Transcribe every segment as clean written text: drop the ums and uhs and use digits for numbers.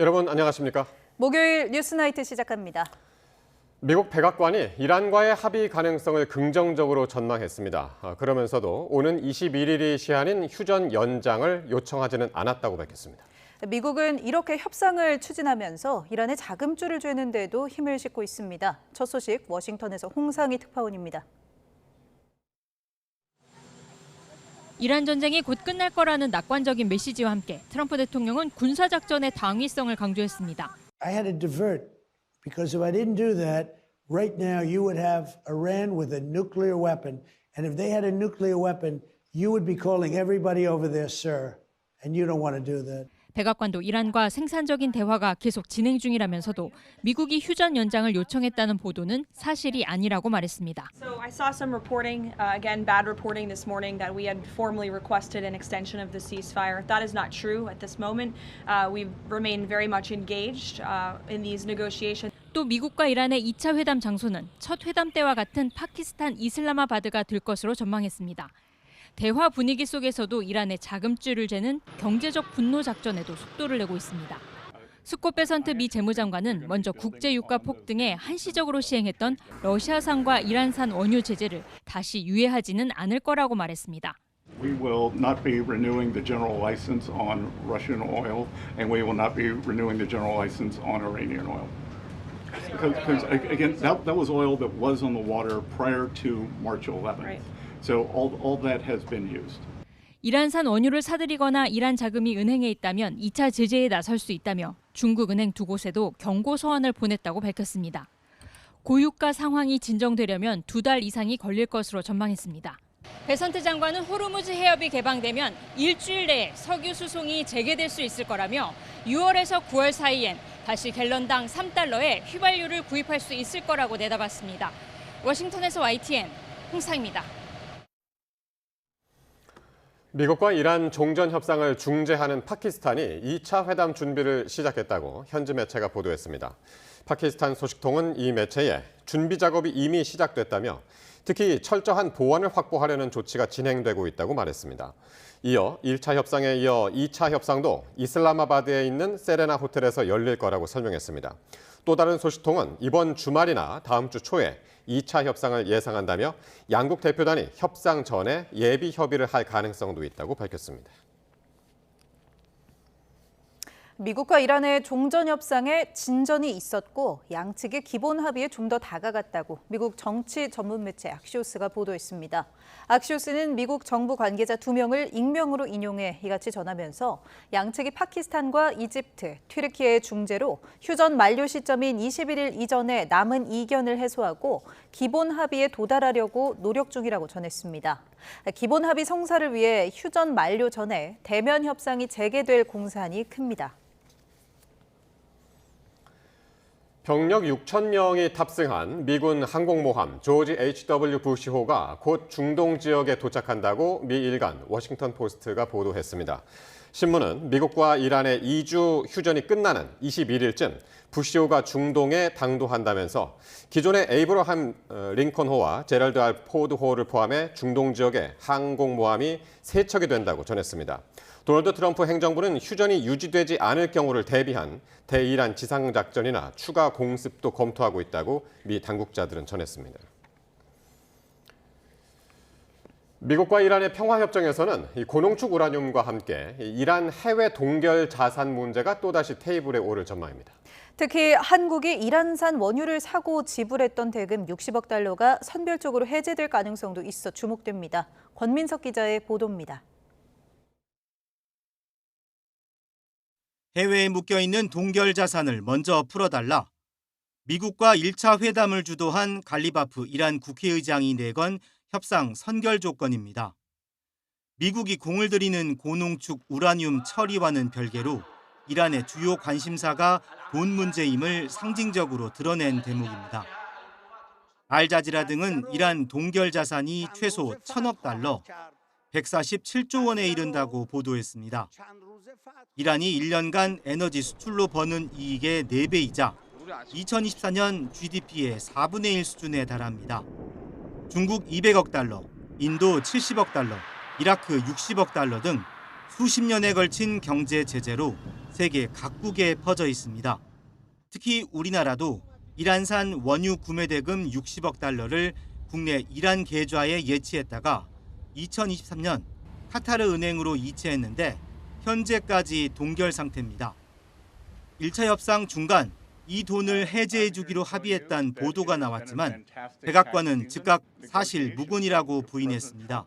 여러분 안녕하십니까? 목요일 뉴스나이트 시작합니다. 미국 백악관이 이란과의 합의 가능성을 긍정적으로 전망했습니다. 그러면서도 오는 21일이 시한인 휴전 연장을 요청하지는 않았다고 밝혔습니다. 미국은 이렇게 협상을 추진하면서 이란에 자금줄을 쬐는 데도 힘을 싣고 있습니다. 첫 소식 워싱턴에서 홍상희 특파원입니다. 이란 전쟁이 곧 끝날 거라는 낙관적인 메시지와 함께 트럼프 대통령은 군사작전의 당위성을 강조했습니다. I had to divert because if I didn't do that, right now you would have Iran with a nuclear weapon. And if they had a nuclear weapon, you would be calling everybody over there, sir. And you don't want to do that. 백악관도 이란과 생산적인 대화가 계속 진행 중이라면서도 미국이 휴전 연장을 요청했다는 보도는 사실이 아니라고 말했습니다. So I saw some reporting, again, bad reporting this morning that we had formally requested an extension of the ceasefire. That is not true at this moment. We remain very much engaged in these negotiations. 또 미국과 이란의 2차 회담 장소는 첫 회담 때와 같은 파키스탄 이슬라마바드가 될 것으로 전망했습니다. 대화 분위기 속에서도 이란의 자금줄을 재는 경제적 분노 작전에도 속도를 내고 있습니다. 스콧 베선트 미 재무장관은 먼저 국제 유가 폭등에 한시적으로 시행했던 러시아산과 이란산 원유 제재를 다시 유예하지는 않을 거라고 말했습니다. We will not be renewing the general license on Russian oil, and we will not be renewing the general license on Iranian oil. Because again, that was oil that was on the water prior to March 11th. Right. So all that has been used. 이란산 원유를 사들이거나 이란 자금이 은행에 있다면 2차 제재에 나설 수 있다며 중국 은행 두 곳에도 경고 서한을 보냈다고 밝혔습니다. 고유가 상황이 진정되려면 2달 이상이 걸릴 것으로 전망했습니다. 베선트 장관은 호르무즈 해협이 개방되면 일주일 내에 석유 수송이 재개될 수 있을 거라며 6월에서 9월 사이엔 다시 갤런당 3달러에 휘발유를 구입할 수 있을 거라고 내다봤습니다. 워싱턴에서 YTN 홍상입니다. 미국과 이란 종전 협상을 중재하는 파키스탄이 2차 회담 준비를 시작했다고 현지 매체가 보도했습니다. 파키스탄 소식통은 이 매체에 준비 작업이 이미 시작됐다며 특히 철저한 보안을 확보하려는 조치가 진행되고 있다고 말했습니다. 이어 1차 협상에 이어 2차 협상도 이슬라마바드에 있는 세레나 호텔에서 열릴 거라고 설명했습니다. 또 다른 소식통은 이번 주말이나 다음 주 초에 2차 협상을 예상한다며 양국 대표단이 협상 전에 예비 협의를 할 가능성도 있다고 밝혔습니다. 미국과 이란의 종전 협상에 진전이 있었고 양측의 기본 합의에 좀 더 다가갔다고 미국 정치 전문 매체 악시오스가 보도했습니다. 악시오스는 미국 정부 관계자 2명을 익명으로 인용해 이같이 전하면서 양측이 파키스탄과 이집트, 튀르키예의 중재로 휴전 만료 시점인 21일 이전에 남은 이견을 해소하고 기본 합의에 도달하려고 노력 중이라고 전했습니다. 기본 합의 성사를 위해 휴전 만료 전에 대면 협상이 재개될 공산이 큽니다. 병력 6천 명이 탑승한 미군 항공모함 조지 H.W. 부시호가 곧 중동 지역에 도착한다고 미 일간 워싱턴 포스트가 보도했습니다. 신문은 미국과 이란의 2주 휴전이 끝나는 21일쯤 부시호가 중동에 당도한다면서 기존의 에이브러함 링컨호와 제럴드 R. 포드호를 포함해 중동 지역에 항공모함이 3척이 된다고 전했습니다. 도널드 트럼프 행정부는 휴전이 유지되지 않을 경우를 대비한 대이란 지상작전이나 추가 공습도 검토하고 있다고 미 당국자들은 전했습니다. 미국과 이란의 평화협정에서는 고농축 우라늄과 함께 이란 해외 동결 자산 문제가 또다시 테이블에 오를 전망입니다. 특히 한국이 이란산 원유를 사고 지불했던 대금 60억 달러가 선별적으로 해제될 가능성도 있어 주목됩니다. 권민석 기자의 보도입니다. 해외에 묶여있는 동결 자산을 먼저 풀어달라. 미국과 1차 회담을 주도한 갈리바프 이란 국회의장이 내건 협상 선결 조건입니다. 미국이 공을 들이는 고농축 우라늄 처리와는 별개로 이란의 주요 관심사가 돈 문제임을 상징적으로 드러낸 대목입니다. 알자지라 등은 이란 동결 자산이 최소 1,000억 달러, 147조 원에 이른다고 보도했습니다. 이란이 1년간 에너지 수출로 버는 이익의 4배이자 2024년 GDP의 4분의 1 수준에 달합니다. 중국 200억 달러, 인도 70억 달러, 이라크 60억 달러 등 수십 년에 걸친 경제 제재로 세계 각국에 퍼져 있습니다. 특히 우리나라도 이란산 원유 구매 대금 60억 달러를 국내 이란 계좌에 예치했다가 2023년 카타르 은행으로 이체했는데 현재까지 동결 상태입니다. 1차 협상 중간 이 돈을 해제해주기로 합의했다는 보도가 나왔지만 백악관은 즉각 사실 무근이라고 부인했습니다.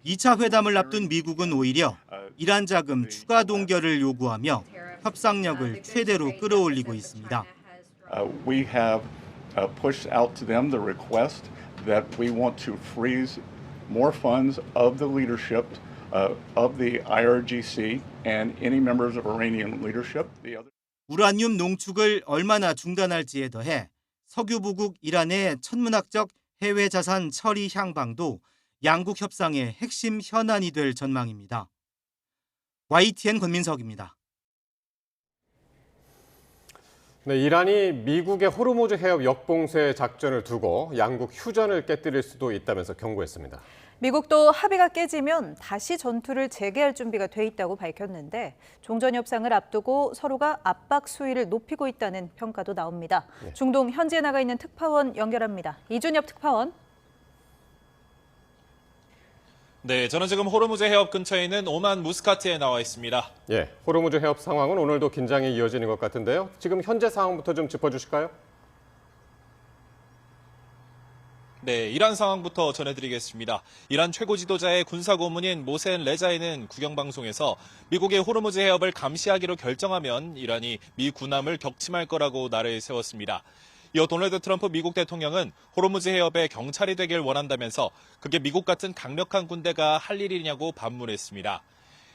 2차 회담을 앞둔 미국은 오히려 이란 자금 추가 동결을 요구하며 협상력을 최대로 끌어올리고 있습니다. We have pushed out to them the request that we want to freeze more funds of the leadership of the IRGC and any members of Iranian leadership. 우라늄 농축을 얼마나 중단할지에 더해 석유 부국 이란의 천문학적 해외 자산 처리 향방도 양국 협상의 핵심 현안이 될 전망입니다. YTN 권민석입니다. 네, 이란이 미국의 호르무즈 해협 역봉쇄 작전을 두고 양국 휴전을 깨뜨릴 수도 있다면서 경고했습니다. 미국도 합의가 깨지면 다시 전투를 재개할 준비가 돼 있다고 밝혔는데 종전 협상을 앞두고 서로가 압박 수위를 높이고 있다는 평가도 나옵니다. 네. 중동 현지에 나가 있는 특파원 연결합니다. 이준엽 특파원. 네, 저는 지금 호르무즈 해협 근처에 있는 오만 무스카트에 나와 있습니다. 예, 호르무즈 해협 상황은 오늘도 긴장이 이어지는 것 같은데요. 지금 현재 상황부터 좀 짚어주실까요? 네, 이란 상황부터 전해드리겠습니다. 이란 최고 지도자의 군사고문인 모센 레자이는 국영방송에서 미국의 호르무즈 해협을 감시하기로 결정하면 이란이 미 군함을 격침할 거라고 날을 세웠습니다. 이어 도널드 트럼프 미국 대통령은 호르무즈 해협에 경찰이 되길 원한다면서 그게 미국 같은 강력한 군대가 할 일이냐고 반문했습니다.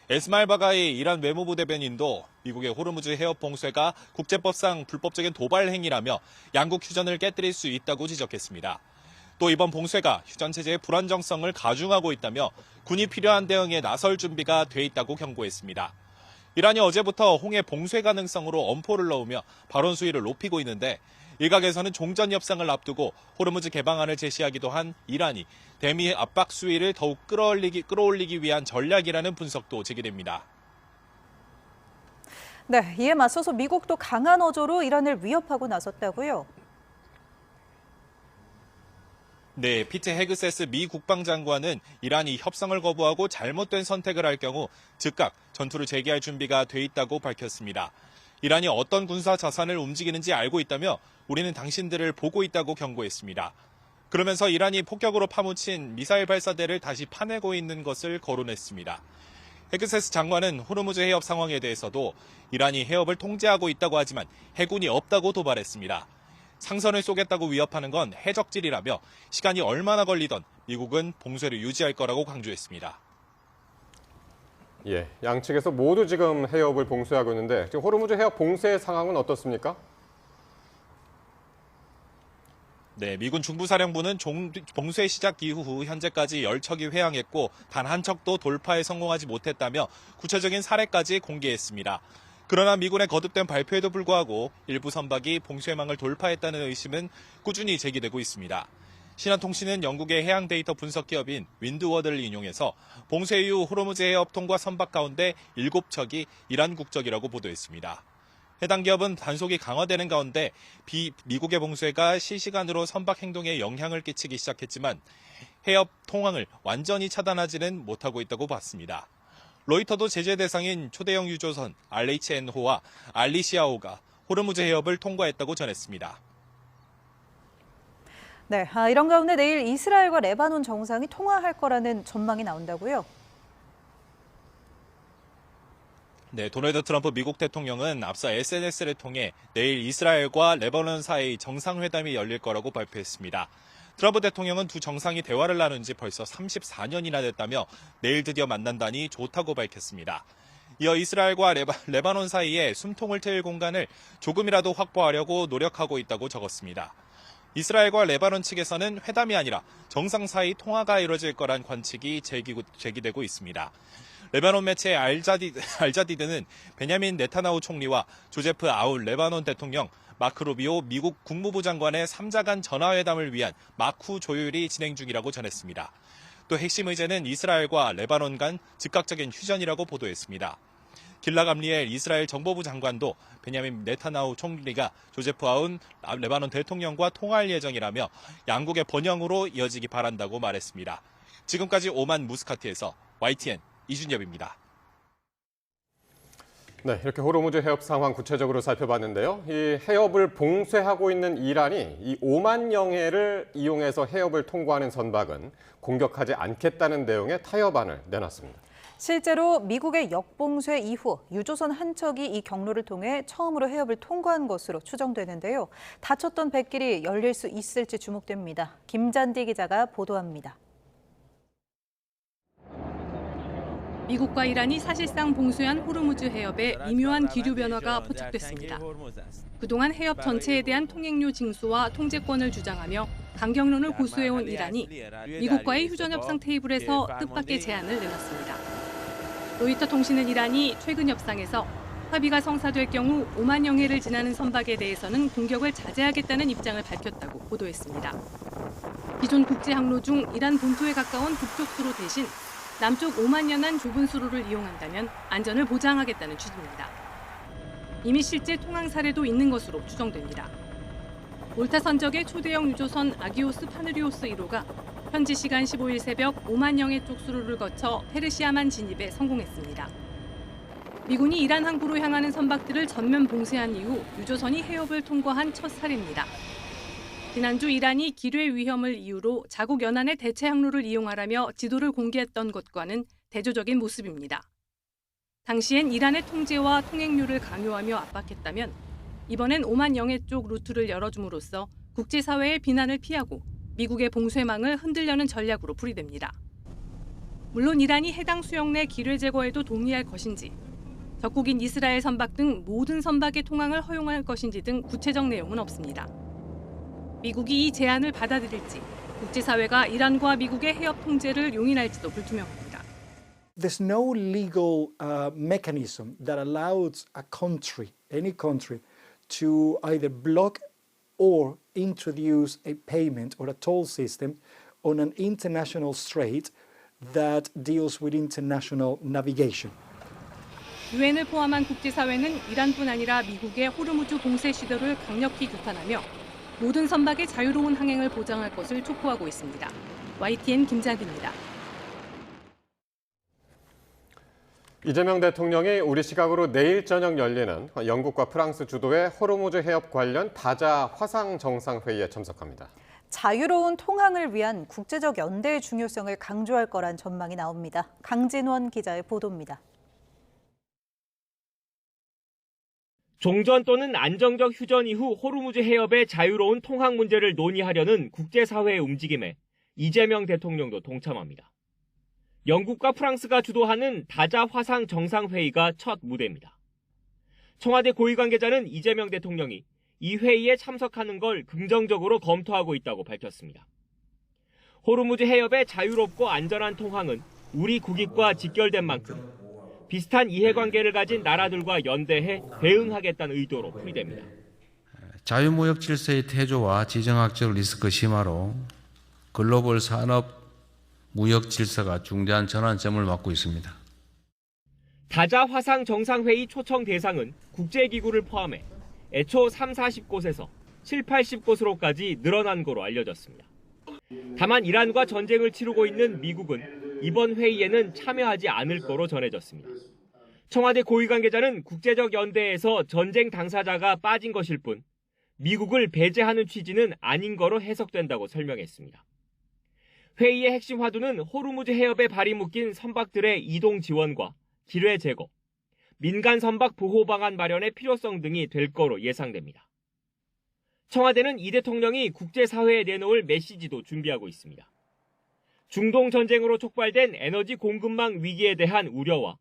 에스마일 바가이 이란 외무부 대변인도 미국의 호르무즈 해협 봉쇄가 국제법상 불법적인 도발 행위라며 양국 휴전을 깨뜨릴 수 있다고 지적했습니다. 또 이번 봉쇄가 휴전 체제의 불안정성을 가중하고 있다며 군이 필요한 대응에 나설 준비가 돼 있다고 경고했습니다. 이란이 어제부터 홍해 봉쇄 가능성으로 엄포를 넣으며 발언 수위를 높이고 있는데 일각에서는 종전 협상을 앞두고 호르무즈 개방안을 제시하기도 한 이란이 대미 압박 수위를 더욱 끌어올리기 위한 전략이라는 분석도 제기됩니다. 네, 이에 맞서서 미국도 강한 어조로 이란을 위협하고 나섰다고요? 네, 피트 헤그세스 미 국방장관은 이란이 협상을 거부하고 잘못된 선택을 할 경우 즉각 전투를 재개할 준비가 돼 있다고 밝혔습니다. 이란이 어떤 군사 자산을 움직이는지 알고 있다며 우리는 당신들을 보고 있다고 경고했습니다. 그러면서 이란이 폭격으로 파묻힌 미사일 발사대를 다시 파내고 있는 것을 거론했습니다. 헤그세스 장관은 호르무즈 해협 상황에 대해서도 이란이 해협을 통제하고 있다고 하지만 해군이 없다고 도발했습니다. 상선을 쏘겠다고 위협하는 건 해적질이라며 시간이 얼마나 걸리던 미국은 봉쇄를 유지할 거라고 강조했습니다. 예, 양측에서 모두 지금 해협을 봉쇄하고 있는데 지금 호르무즈 해협 봉쇄 상황은 어떻습니까? 네, 미군 중부사령부는 봉쇄 시작 이후 현재까지 10척이 회항했고 단 한 척도 돌파에 성공하지 못했다며 구체적인 사례까지 공개했습니다. 그러나 미군의 거듭된 발표에도 불구하고 일부 선박이 봉쇄망을 돌파했다는 의심은 꾸준히 제기되고 있습니다. 신한통신은 영국의 해양 데이터 분석 기업인 윈드워드를 인용해서 봉쇄 이후 호르무즈 해협 통과 선박 가운데 7척이 이란 국적이라고 보도했습니다. 해당 기업은 단속이 강화되는 가운데 미국의 봉쇄가 실시간으로 선박 행동에 영향을 끼치기 시작했지만 해협 통항을 완전히 차단하지는 못하고 있다고 봤습니다. 로이터도 제재 대상인 초대형 유조선 RHN호와 알리시아호가 호르무즈 해협을 통과했다고 전했습니다. 네, 이런 가운데 내일 이스라엘과 레바논 정상이 통화할 거라는 전망이 나온다고요? 네, 도널드 트럼프 미국 대통령은 앞서 SNS를 통해 내일 이스라엘과 레바논 사이 정상회담이 열릴 거라고 발표했습니다. 트럼프 대통령은 두 정상이 대화를 나눈 지 벌써 34년이나 됐다며 내일 드디어 만난다니 좋다고 밝혔습니다. 이어 이스라엘과 레바논 사이에 숨통을 트일 공간을 조금이라도 확보하려고 노력하고 있다고 적었습니다. 이스라엘과 레바논 측에서는 회담이 아니라 정상 사이 통화가 이뤄질 거란 관측이 제기되고 있습니다. 레바논 매체 알자디드는 베냐민 네타나후 총리와 조제프 아울 레바논 대통령, 마크 루비오 미국 국무부 장관의 3자 간 전화회담을 위한 마쿠 조율이 진행 중이라고 전했습니다. 또 핵심 의제는 이스라엘과 레바논 간 즉각적인 휴전이라고 보도했습니다. 길라 감리엘 이스라엘 정보부 장관도 베냐민 네타냐후 총리가 조제프 아운 레바논 대통령과 통화할 예정이라며 양국의 번영으로 이어지기 바란다고 말했습니다. 지금까지 오만 무스카트에서 YTN 이준엽입니다. 네, 이렇게 호르무즈 해협 상황 구체적으로 살펴봤는데요. 이 해협을 봉쇄하고 있는 이란이 이 오만 영해를 이용해서 해협을 통과하는 선박은 공격하지 않겠다는 내용의 타협안을 내놨습니다. 실제로 미국의 역봉쇄 이후 유조선 한 척이 이 경로를 통해 처음으로 해협을 통과한 것으로 추정되는데요. 닫혔던 뱃길이 열릴 수 있을지 주목됩니다. 김잔디 기자가 보도합니다. 미국과 이란이 사실상 봉쇄한 호르무즈 해협에 미묘한 기류 변화가 포착됐습니다. 그동안 해협 전체에 대한 통행료 징수와 통제권을 주장하며 강경론을 고수해온 이란이 미국과의 휴전 협상 테이블에서 뜻밖의 제안을 내놨습니다. 로이터 통신은 이란이 최근 협상에서 합의가 성사될 경우 오만 영해를 지나는 선박에 대해서는 공격을 자제하겠다는 입장을 밝혔다고 보도했습니다. 기존 국제 항로 중 이란 본토에 가까운 북쪽 수로 대신 남쪽 오만연한 좁은 수로를 이용한다면 안전을 보장하겠다는 취지입니다. 이미 실제 통항 사례도 있는 것으로 추정됩니다. 몰타 선적의 초대형 유조선 아기오스 파누리오스 1호가 현지 시간 15일 새벽 오만영해 쪽 수로를 거쳐 페르시아만 진입에 성공했습니다. 미군이 이란 항구로 향하는 선박들을 전면 봉쇄한 이후 유조선이 해협을 통과한 첫 사례입니다. 지난주 이란이 기뢰 위험을 이유로 자국 연안의 대체 항로를 이용하라며 지도를 공개했던 것과는 대조적인 모습입니다. 당시엔 이란의 통제와 통행료를 강요하며 압박했다면 이번엔 오만 영해 쪽 루트를 열어줌으로써 국제사회의 비난을 피하고 미국의 봉쇄망을 흔들려는 전략으로 풀이됩니다. 물론 이란이 해당 수역 내 기뢰 제거에도 동의할 것인지, 적국인 이스라엘 선박 등 모든 선박의 통항을 허용할 것인지 등 구체적 내용은 없습니다. 미국이 이 제안을 받아들일지, 국제사회가 이란과 미국의 해협 통제를 용인할지도 불투명합니다. There's no legal mechanism that allows a country, any country, to either block or introduce a payment or a toll system on an international strait that deals with international navigation. 유엔을 포함한 국제사회는 이란뿐 아니라 미국의 호르무즈 봉쇄 시도를 강력히 규탄하며 모든 선박의 자유로운 항행을 보장할 것을 촉구하고 있습니다. YTN 김잔디입니다. 이재명 대통령이 우리 시각으로 내일 저녁 열리는 영국과 프랑스 주도의 호르무즈 해협 관련 다자 화상 정상회의에 참석합니다. 자유로운 통항을 위한 국제적 연대의 중요성을 강조할 거란 전망이 나옵니다. 강진원 기자의 보도입니다. 종전 또는 안정적 휴전 이후 호르무즈 해협의 자유로운 통항 문제를 논의하려는 국제사회의 움직임에 이재명 대통령도 동참합니다. 영국과 프랑스가 주도하는 다자 화상 정상회의가 첫 무대입니다. 청와대 고위 관계자는 이재명 대통령이 이 회의에 참석하는 걸 긍정적으로 검토하고 있다고 밝혔습니다. 호르무즈 해협의 자유롭고 안전한 통항은 우리 국익과 직결된 만큼 비슷한 이해관계를 가진 나라들과 연대해 대응하겠다는 의도로 풀이됩니다. 자유무역 질서의 태조와 지정학적 리스크 심화로 글로벌 산업 무역 질서가 중대한 전환점을 맞고 있습니다. 다자 화상 정상회의 초청 대상은 국제기구를 포함해 애초 30-40곳에서 70-80곳으로까지 늘어난 거로 알려졌습니다. 다만 이란과 전쟁을 치르고 있는 미국은 이번 회의에는 참여하지 않을 거로 전해졌습니다. 청와대 고위 관계자는 국제적 연대에서 전쟁 당사자가 빠진 것일 뿐 미국을 배제하는 취지는 아닌 거로 해석된다고 설명했습니다. 회의의 핵심 화두는 호르무즈 해협에 발이 묶인 선박들의 이동 지원과 기뢰 제거, 민간 선박 보호 방안 마련의 필요성 등이 될 거로 예상됩니다. 청와대는 이 대통령이 국제사회에 내놓을 메시지도 준비하고 있습니다. 중동 전쟁으로 촉발된 에너지 공급망 위기에 대한 우려와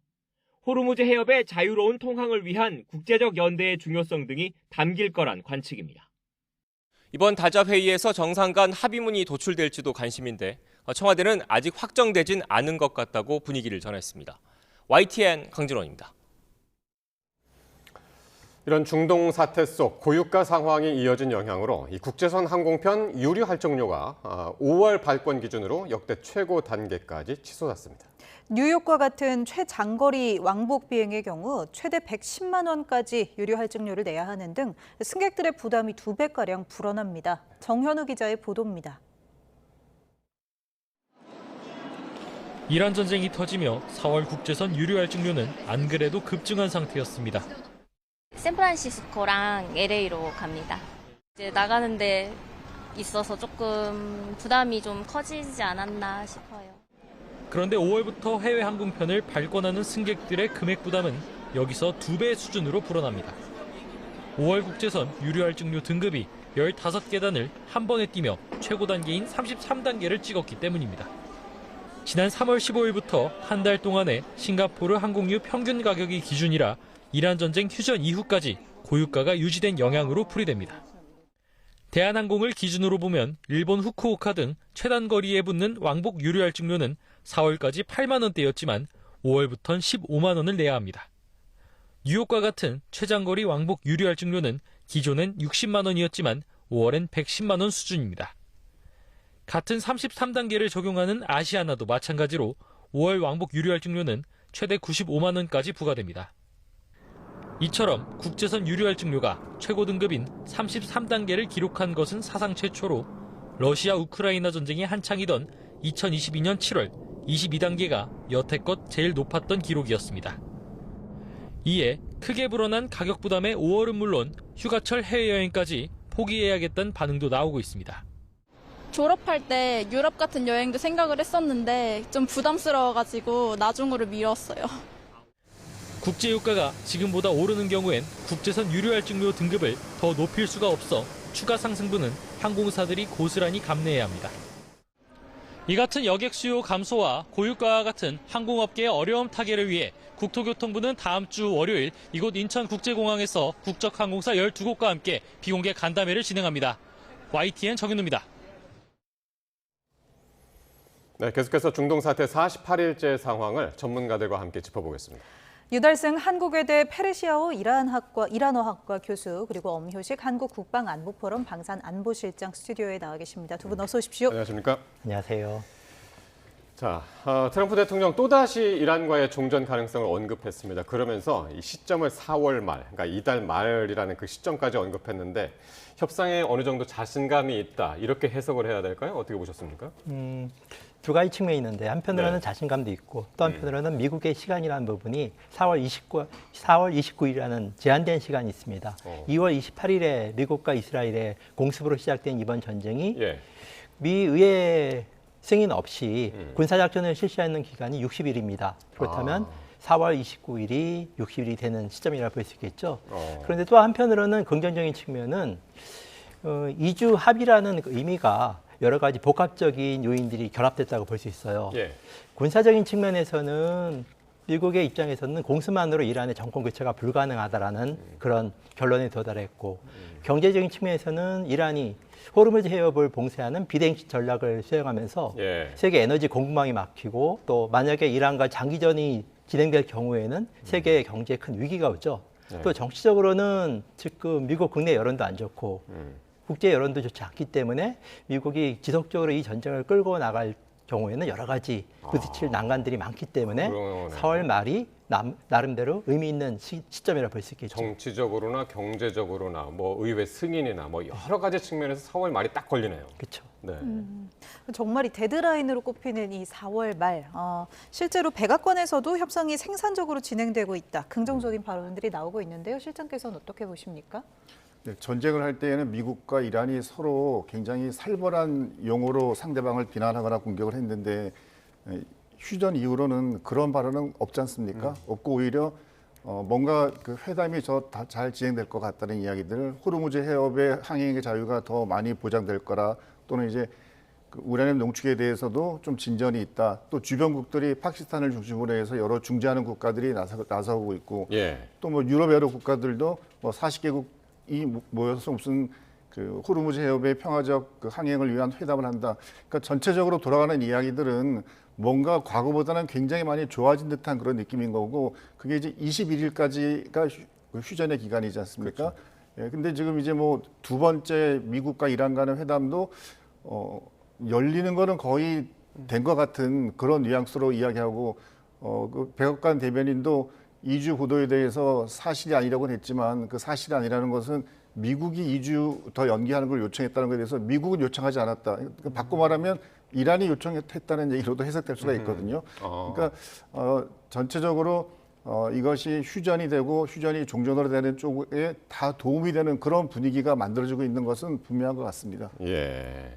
호르무즈 해협의 자유로운 통항을 위한 국제적 연대의 중요성 등이 담길 거란 관측입니다. 이번 다자 회의에서 정상 간 합의문이 도출될지도 관심인데 청와대는 아직 확정되진 않은 것 같다고 분위기를 전했습니다. YTN 강진원입니다. 이런 중동 사태 속 고유가 상황이 이어진 영향으로 이 국제선 항공편 유류 할증료가 5월 발권 기준으로 역대 최고 단계까지 치솟았습니다. 뉴욕과 같은 최장거리 왕복 비행의 경우 최대 110만 원까지 유류 할증료를 내야 하는 등 승객들의 부담이 2배가량 불어납니다. 정현우 기자의 보도입니다. 이란 전쟁이 터지며 4월 국제선 유류 할증료는 안 그래도 급증한 상태였습니다. 샌프란시스코랑 LA로 갑니다. 이제 나가는데 있어서 조금 부담이 좀 커지지 않았나 싶어요. 그런데 5월부터 해외 항공편을 발권하는 승객들의 금액 부담은 여기서 2배 수준으로 불어납니다. 5월 국제선 유류 할증료 등급이 15계단을 한 번에 뛰며 최고 단계인 33단계를 찍었기 때문입니다. 지난 3월 15일부터 한 달 동안의 싱가포르 항공유 평균 가격이 기준이라 이란 전쟁 휴전 이후까지 고유가가 유지된 영향으로 풀이됩니다. 대한항공을 기준으로 보면 일본 후쿠오카 등 최단거리에 붙는 왕복 유류 할증료는 4월까지 8만 원대였지만 5월부터는 15만 원을 내야 합니다. 뉴욕과 같은 최장거리 왕복 유류 할증료는 기존엔 60만 원이었지만 5월엔 110만 원 수준입니다. 같은 33단계를 적용하는 아시아나도 마찬가지로 5월 왕복 유류 할증료는 최대 95만 원까지 부과됩니다. 이처럼 국제선 유류 할증료가 최고 등급인 33단계를 기록한 것은 사상 최초로 러시아 우크라이나 전쟁이 한창이던 2022년 7월 22단계가 여태껏 제일 높았던 기록이었습니다. 이에 크게 불어난 가격 부담의 5월은 물론 휴가철 해외여행까지 포기해야겠다는 반응도 나오고 있습니다. 졸업할 때 유럽 같은 여행도 생각을 했었는데 좀 부담스러워가지고 나중으로 미뤘어요. 국제유가가 지금보다 오르는 경우엔 국제선 유류 할증료 등급을 더 높일 수가 없어 추가 상승분은 항공사들이 고스란히 감내해야 합니다. 이 같은 여객 수요 감소와 고유가와 같은 항공업계의 어려움 타개를 위해 국토교통부는 다음 주 월요일 이곳 인천국제공항에서 국적항공사 12곳과 함께 비공개 간담회를 진행합니다. YTN 정윤우입니다. 네, 계속해서 중동 사태 48일째 상황을 전문가들과 함께 짚어보겠습니다. 유달승 한국외대 페르시아어 이란어학과 교수 그리고 엄효식 한국국방안보포럼 방산안보실장 스튜디오에 나와 계십니다. 두 분 어서 오십시오. 안녕하십니까? 안녕하세요. 자, 트럼프 대통령 또다시 이란과의 종전 가능성을 언급했습니다. 그러면서 이 시점을 4월 말, 그러니까 이달 말이라는 그 시점까지 언급했는데 협상에 어느 정도 자신감이 있다 이렇게 해석을 해야 될까요? 어떻게 보셨습니까? 두 가지 측면이 있는데 한편으로는 자신감도 있고 또 한편으로는 미국의 시간이라는 부분이 4월 29일이라는 제한된 시간이 있습니다. 2월 28일에 미국과 이스라엘의 공습으로 시작된 이번 전쟁이 미 의회 승인 없이 군사작전을 실시하는 기간이 60일입니다. 그렇다면 4월 29일이 60일이 되는 시점이라고 볼 수 있겠죠. 그런데 또 한편으로는 긍정적인 측면은 2주 합의라는 의미가 여러 가지 복합적인 요인들이 결합됐다고 볼 수 있어요. 군사적인 측면에서는 미국의 입장에서는 공수만으로 이란의 정권 교체가 불가능하다라는 그런 결론에 도달했고 경제적인 측면에서는 이란이 호르무즈 해협을 봉쇄하는 비대응식 전략을 수행하면서 세계 에너지 공급망이 막히고 또 만약에 이란과 장기전이 진행될 경우에는 세계의 경제에 큰 위기가 오죠. 또 정치적으로는 지금 미국 국내 여론도 안 좋고 국제 여론도 좋지 않기 때문에 미국이 지속적으로 이 전쟁을 끌고 나갈 경우에는 여러 가지 부딪힐 난관들이 많기 때문에 그러네. 4월 말이 나름대로 의미 있는 시점이라고 볼 수 있겠죠. 정치적으로나 경제적으로나 뭐 의회 승인이나 뭐 여러 가지 측면에서 4월 말이 딱 걸리네요. 그렇죠. 네. 정말 이 데드라인으로 꼽히는 이 4월 말, 실제로 백악관에서도 협상이 생산적으로 진행되고 있다. 긍정적인 발언들이 나오고 있는데요. 실장께서는 어떻게 보십니까? 네, 전쟁을 할 때에는 미국과 이란이 서로 굉장히 살벌한 용어로 상대방을 비난하거나 공격을 했는데 휴전 이후로는 그런 발언은 없지 않습니까? 없고 오히려 뭔가 그 회담이 잘 진행될 것 같다는 이야기들, 호르무즈 해협의 항행의 자유가 더 많이 보장될 거라 또는 이제 그 우라늄 농축에 대해서도 좀 진전이 있다. 또 주변국들이 파키스탄을 중심으로 해서 여러 중재하는 국가들이 나서고 있고 또 뭐 유럽 여러 국가들도 뭐 40개국 이 모여서 무슨 그 호르무즈 해협의 평화적 그 항행을 위한 회담을 한다. 그러니까 전체적으로 돌아가는 이야기들은 뭔가 과거보다는 굉장히 많이 좋아진 듯한 그런 느낌인 거고 그게 이제 21일까지가 휴전의 기간이지 않습니까? 그렇죠. 근데 지금 이제 뭐 두 번째 미국과 이란 간의 회담도 열리는 거는 거의 된 것 같은 그런 뉘앙스로 이야기하고 그 백악관 대변인도 이주 보도에 대해서 사실이 아니라고는 했지만 그 사실이 아니라는 것은 미국이 2주 더 연기하는 걸 요청했다는 것에 대해서 미국은 요청하지 않았다. 그러니까 바꿔 말하면 이란이 요청했다는 얘기로도 해석될 수가 있거든요. 그러니까 전체적으로 이것이 휴전이 되고 휴전이 종전으로 되는 쪽에 다 도움이 되는 그런 분위기가 만들어지고 있는 것은 분명한 것 같습니다. 예.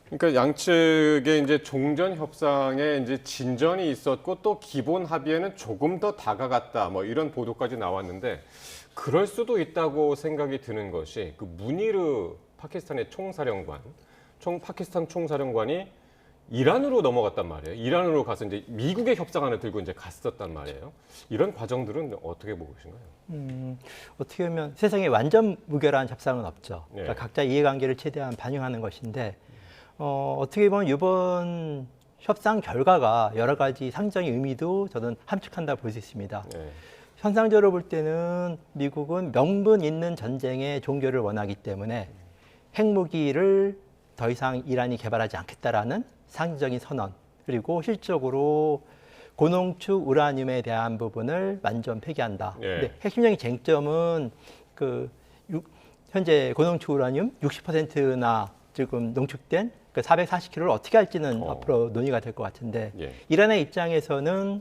그러니까 양측의 이제 종전 협상에 이제 진전이 있었고 또 기본 합의에는 조금 더 다가갔다. 뭐 이런 보도까지 나왔는데 그럴 수도 있다고 생각이 드는 것이 그 무니르 파키스탄의 총사령관, 파키스탄 총사령관이 이란으로 넘어갔단 말이에요. 이란으로 가서 이제 미국의 협상안을 들고 이제 갔었단 말이에요. 이런 과정들은 어떻게 보고 계신가요? 어떻게 보면 세상에 완전 무결한 협상은 없죠. 네. 그러니까 각자 이해관계를 최대한 반영하는 것인데 어떻게 보면 이번 협상 결과가 여러 가지 상징적인 의미도 저는 함축한다 볼 수 있습니다. 네. 현상적으로 볼 때는 미국은 명분 있는 전쟁의 종결을 원하기 때문에 핵무기를 더 이상 이란이 개발하지 않겠다라는 상징적인 선언, 그리고 실적으로 고농축 우라늄에 대한 부분을 완전 폐기한다. 네. 근데 핵심적인 쟁점은 현재 고농축 우라늄 60%나 지금 농축된 440kg를 어떻게 할지는 앞으로 논의가 될 것 같은데 예. 이란의 입장에서는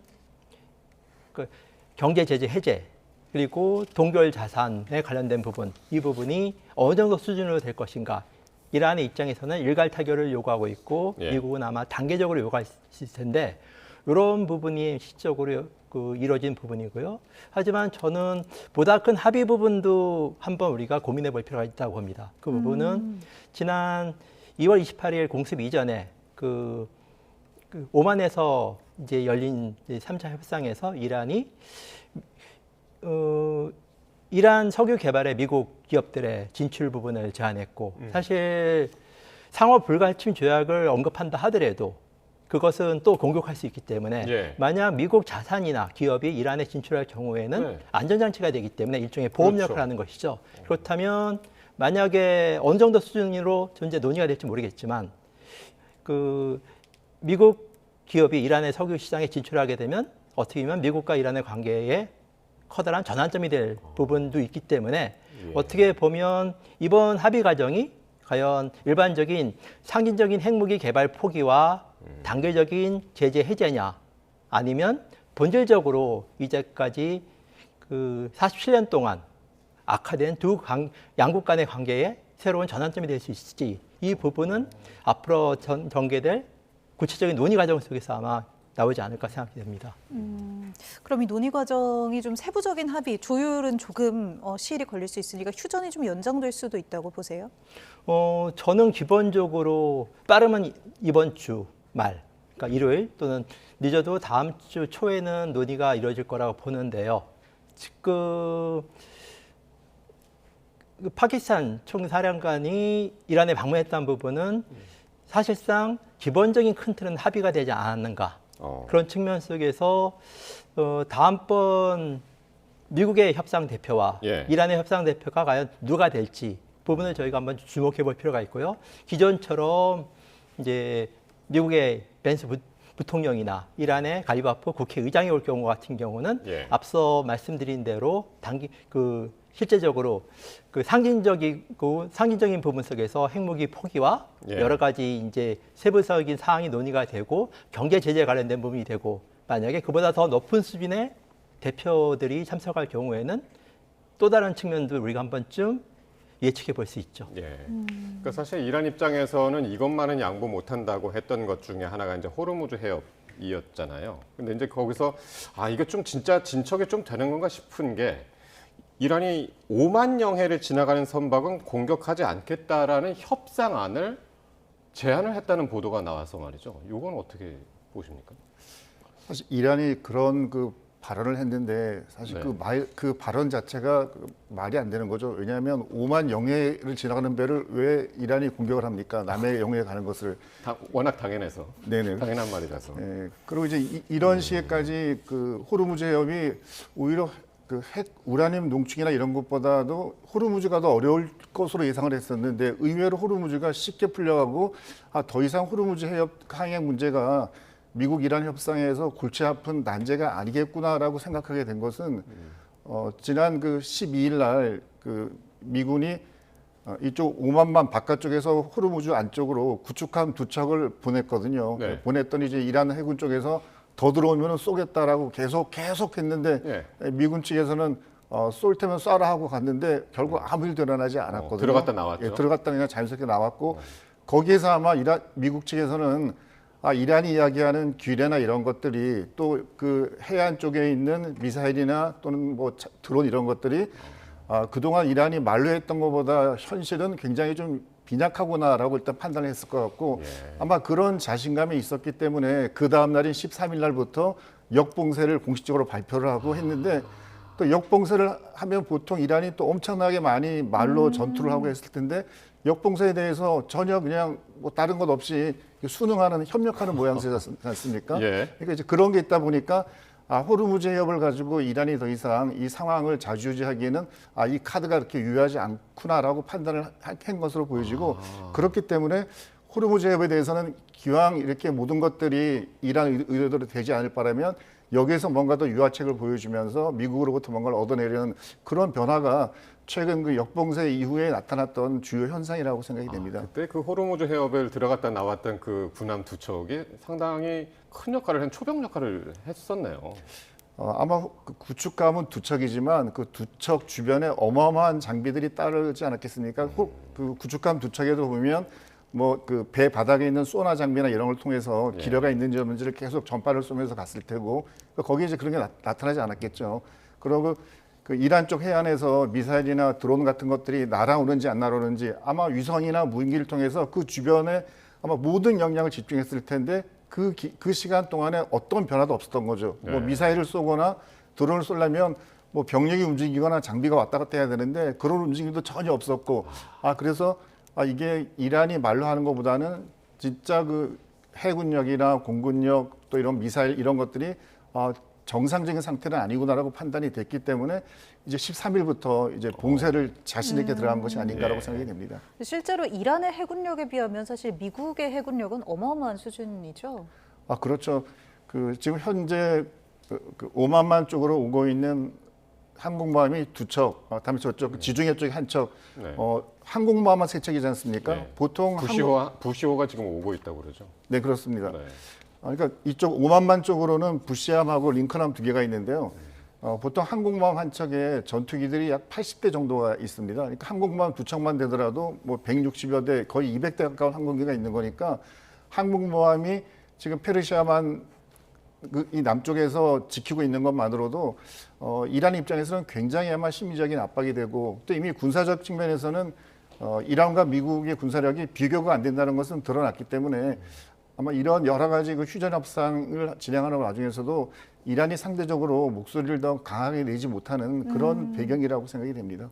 경제 제재 해제 그리고 동결 자산에 관련된 부분, 이 부분이 어느 정도 수준으로 될 것인가. 이란의 입장에서는 일괄 타결을 요구하고 있고 예. 미국은 아마 단계적으로 요구할 수 있을 텐데 이런 부분이 실적으로 이루어진 부분이고요. 하지만 저는 보다 큰 합의 부분도 한번 우리가 고민해 볼 필요가 있다고 봅니다. 그 부분은 지난 2월 28일 공습 이전에 오만에서 이제 열린 3차 협상에서 이란이 이란 석유 개발에 미국 기업들의 진출 부분을 제한했고 사실 상호 불가침 조약을 언급한다 하더라도 그것은 또 공격할 수 있기 때문에 예. 만약 미국 자산이나 기업이 이란에 진출할 경우에는 네. 안전장치가 되기 때문에 일종의 보험 그렇죠. 역할을 하는 것이죠. 그렇다면 만약에 어느 정도 수준으로 현재 논의가 될지 모르겠지만 미국 기업이 이란의 석유 시장에 진출하게 되면 어떻게 보면 미국과 이란의 관계에 커다란 전환점이 될 부분도 있기 때문에 어떻게 보면 이번 합의 과정이 과연 일반적인 상징적인 핵무기 개발 포기와 단계적인 제재 해제냐 아니면 본질적으로 이제까지 47년 동안 악화된 양국 간의 관계에 새로운 전환점이 될 수 있을지 이 부분은 앞으로 전개될 구체적인 논의 과정 속에서 아마 나오지 않을까 생각이 됩니다. 그럼 이 논의 과정이 좀 세부적인 합의, 조율은 조금 시일이 걸릴 수 있으니까 휴전이 좀 연장될 수도 있다고 보세요? 저는 기본적으로 빠르면 이번 주 말, 그러니까 일요일 또는 늦어도 다음 주 초에는 논의가 이루어질 거라고 보는데요. 지금 파키스탄 총사령관이 이란에 방문했던 부분은 사실상 기본적인 큰 틀은 합의가 되지 않았는가. 그런 측면 속에서 다음번 미국의 협상 대표와 예. 이란의 협상 대표가 과연 누가 될지 부분을 저희가 한번 주목해 볼 필요가 있고요. 기존처럼 이제 미국의 벤스 부통령이나 이란의 갈리바프 국회의장이 올 경우 같은 경우는 예. 앞서 말씀드린 대로 실제적으로 상징적인 부분 속에서 핵무기 포기와 예. 여러 가지 이제 세부적인 사항이 논의가 되고 경제 제재 관련된 부분이 되고 만약에 그보다 더 높은 수준의 대표들이 참석할 경우에는 또 다른 측면도 우리가 한 번쯤 예측해 볼 수 있죠. 예. 그러니까 사실 이란 입장에서는 이것만은 양보 못한다고 했던 것 중에 하나가 이제 호르무즈 해협이었잖아요. 근데 이제 거기서 이거 좀 진짜 진척이 좀 되는 건가 싶은 게 이란이 5만 영해를 지나가는 선박은 공격하지 않겠다라는 협상안을 제안을 했다는 보도가 나와서 말이죠. 이건 어떻게 보십니까? 사실 이란이 그런 발언을 했는데 사실 네. 그 발언 자체가 말이 안 되는 거죠. 왜냐하면 5만 영해를 지나가는 배를 왜 이란이 공격을 합니까? 남의 영해에 가는 것을 워낙 당연해서. 네네. 당연한 말이라서. 네. 그리고 이제 이런 시에까지 호르무즈 해협이 오히려 핵 우라늄 농축이나 이런 것보다도 호르무즈가 더 어려울 것으로 예상을 했었는데 의외로 호르무즈가 쉽게 풀려가고 더 이상 호르무즈 해협 항행 문제가 미국 이란 협상에서 골치 아픈 난제가 아니겠구나라고 생각하게 된 것은 지난 그 12일 날 그 미군이 이쪽 오만만 바깥쪽에서 호르무즈 안쪽으로 구축함 2척을 보냈거든요. 네. 보냈더니 이제 이란 해군 쪽에서 더 들어오면 쏘겠다라고 계속 했는데 미군 측에서는 쏠 테면 쏴라 하고 갔는데 결국 아무 일도 일어나지 않았거든요. 들어갔다 나왔죠. 예, 들어갔다 그냥 자연스럽게 나왔고 거기에서 아마 미국 측에서는 이란이 이야기하는 규례나 이런 것들이 또 그 해안 쪽에 있는 미사일이나 또는 뭐 드론 이런 것들이 그동안 이란이 말로 했던 것보다 현실은 굉장히 좀 빈약하구나라고 일단 판단을 했을 것 같고 아마 그런 자신감이 있었기 때문에 그 다음 날인 13일 날부터 역봉쇄를 공식적으로 발표를 하고 했는데 또 역봉쇄를 하면 보통 이란이 또 엄청나게 많이 말로 전투를 하고 했을 텐데 역봉쇄에 대해서 전혀 그냥 뭐 다른 것 없이 순응하는 협력하는 모양새지 않습니까? 그러니까 이제 그런 게 있다 보니까 호르무즈 해협을 가지고 이란이 더 이상 이 상황을 좌지우지하기에는 이 카드가 그렇게 유효하지 않구나라고 판단을 한 것으로 보여지고 그렇기 때문에 호르무즈 해협에 대해서는 기왕 이렇게 모든 것들이 이란 의도대로 되지 않을 바라면 여기에서 뭔가 더 유화책을 보여주면서 미국으로부터 뭔가를 얻어내려는 그런 변화가 최근 그 역봉쇄 이후에 나타났던 주요 현상이라고 생각이 됩니다. 그때 그 호르무즈 해협을 들어갔다 나왔던 그 군함 2척이 상당히 큰 역할을 한 초병 역할을 했었네요. 아마 그 구축함은 2척이지만 그 2척 주변에 어마어마한 장비들이 따르지 않았겠습니까? 그 구축함 2척에도 보면 뭐 그 배 바닥에 있는 소나 장비나 이런 걸 통해서 기뢰가 있는지 없는지를 계속 전파를 쏘면서 갔을 테고 거기에 이제 그런 게 나타나지 않았겠죠. 그리고 그 이란 쪽 해안에서 미사일이나 드론 같은 것들이 날아오는지 안 날아오는지 아마 위성이나 무인기를 통해서 그 주변에 아마 모든 역량을 집중했을 텐데 그 시간 동안에 어떤 변화도 없었던 거죠. 뭐 미사일을 쏘거나 드론을 쏘려면 뭐 병력이 움직이거나 장비가 왔다 갔다 해야 되는데 그런 움직임도 전혀 없었고 그래서 이게 이란이 말로 하는 것보다는 진짜 그 해군력이나 공군력 또 이런 미사일 이런 것들이 정상적인 상태는 아니구나라고 판단이 됐기 때문에 이제 13일부터 이제 봉쇄를 자신 있게 들어간 것이 아닌가라고 생각이 됩니다. 실제로 이란의 해군력에 비하면 사실 미국의 해군력은 어마어마한 수준이죠. 그렇죠. 그 지금 현재 그 오만만 쪽으로 오고 있는 항공모함이 2척, 다음에 저쪽 지중해 쪽에 1척, 항공모함만 3척이지 않습니까? 보통 부시호가 지금 오고 있다고 그러죠. 네, 그렇습니다. 그러니까 이쪽 오만만 쪽으로는 부시함하고 링컨함 2개가 있는데요. 보통 항공모함 한 척에 전투기들이 약 80대 정도가 있습니다. 그러니까 항공모함 2척만 되더라도 뭐 160여 대, 거의 200대 가까운 항공기가 있는 거니까 항공모함이 지금 페르시아만 이 남쪽에서 지키고 있는 것만으로도 이란 입장에서는 굉장히 아마 심리적인 압박이 되고 또 이미 군사적 측면에서는 이란과 미국의 군사력이 비교가 안 된다는 것은 드러났기 때문에 아마 이런 여러 가지 그 휴전 협상을 진행하는 와중에서도 이란이 상대적으로 목소리를 더 강하게 내지 못하는 그런 배경이라고 생각이 됩니다.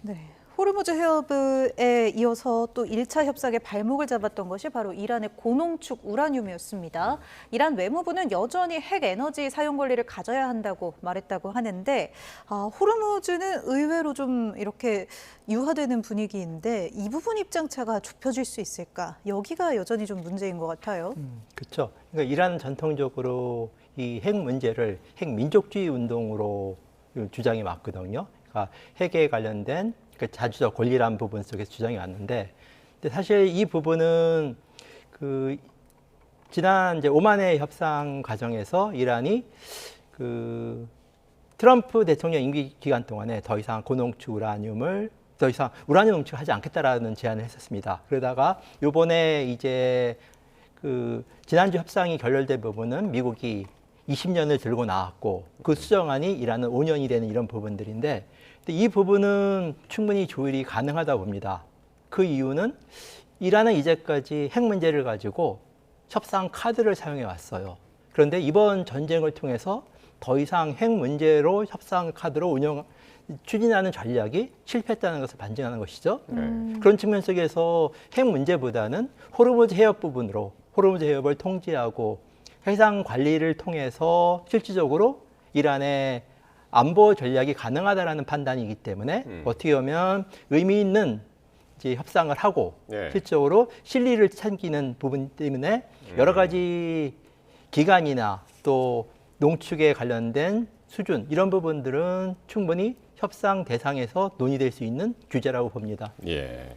네. 호르무즈 해협에 이어서 또 1차 협상의 발목을 잡았던 것이 바로 이란의 고농축 우라늄이었습니다. 이란 외무부는 여전히 핵 에너지 사용 권리를 가져야 한다고 말했다고 하는데 호르무즈는 의외로 좀 이렇게 유화되는 분위기인데 이 부분 입장차가 좁혀질 수 있을까? 여기가 여전히 좀 문제인 것 같아요. 그렇죠. 그러니까 이란은 전통적으로 이 핵 문제를 핵 민족주의 운동으로 주장이 맞거든요. 그러니까 핵에 관련된 자주적 권리라는 부분 속에서 주장이 왔는데, 근데 사실 이 부분은 그 지난 이제 오만의 협상 과정에서 이란이 그 트럼프 대통령 임기 기간 동안에 더 이상 고농축 우라늄을 더 이상 우라늄 농축하지 않겠다라는 제안을 했었습니다. 그러다가 요번에 이제 그 지난주 협상이 결렬된 부분은 미국이 20년을 들고 나왔고 그 수정안이 이란은 5년이 되는 이런 부분들인데 이 부분은 충분히 조율이 가능하다 봅니다. 그 이유는 이란은 이제까지 핵 문제를 가지고 협상 카드를 사용해 왔어요. 그런데 이번 전쟁을 통해서 더 이상 핵 문제로 협상 카드로 추진하는 전략이 실패했다는 것을 반증하는 것이죠. 그런 측면 속에서 핵 문제보다는 호르무즈 해협 부분으로 호르무즈 해협을 통제하고 해상 관리를 통해서 실질적으로 이란의 안보 전략이 가능하다라는 판단이기 때문에 어떻게 보면 의미 있는 이제 협상을 하고 실질적으로 실리를 챙기는 부분 때문에 여러 가지 기간이나 또 농축에 관련된 수준 이런 부분들은 충분히 협상 대상에서 논의될 수 있는 규제라고 봅니다. 예.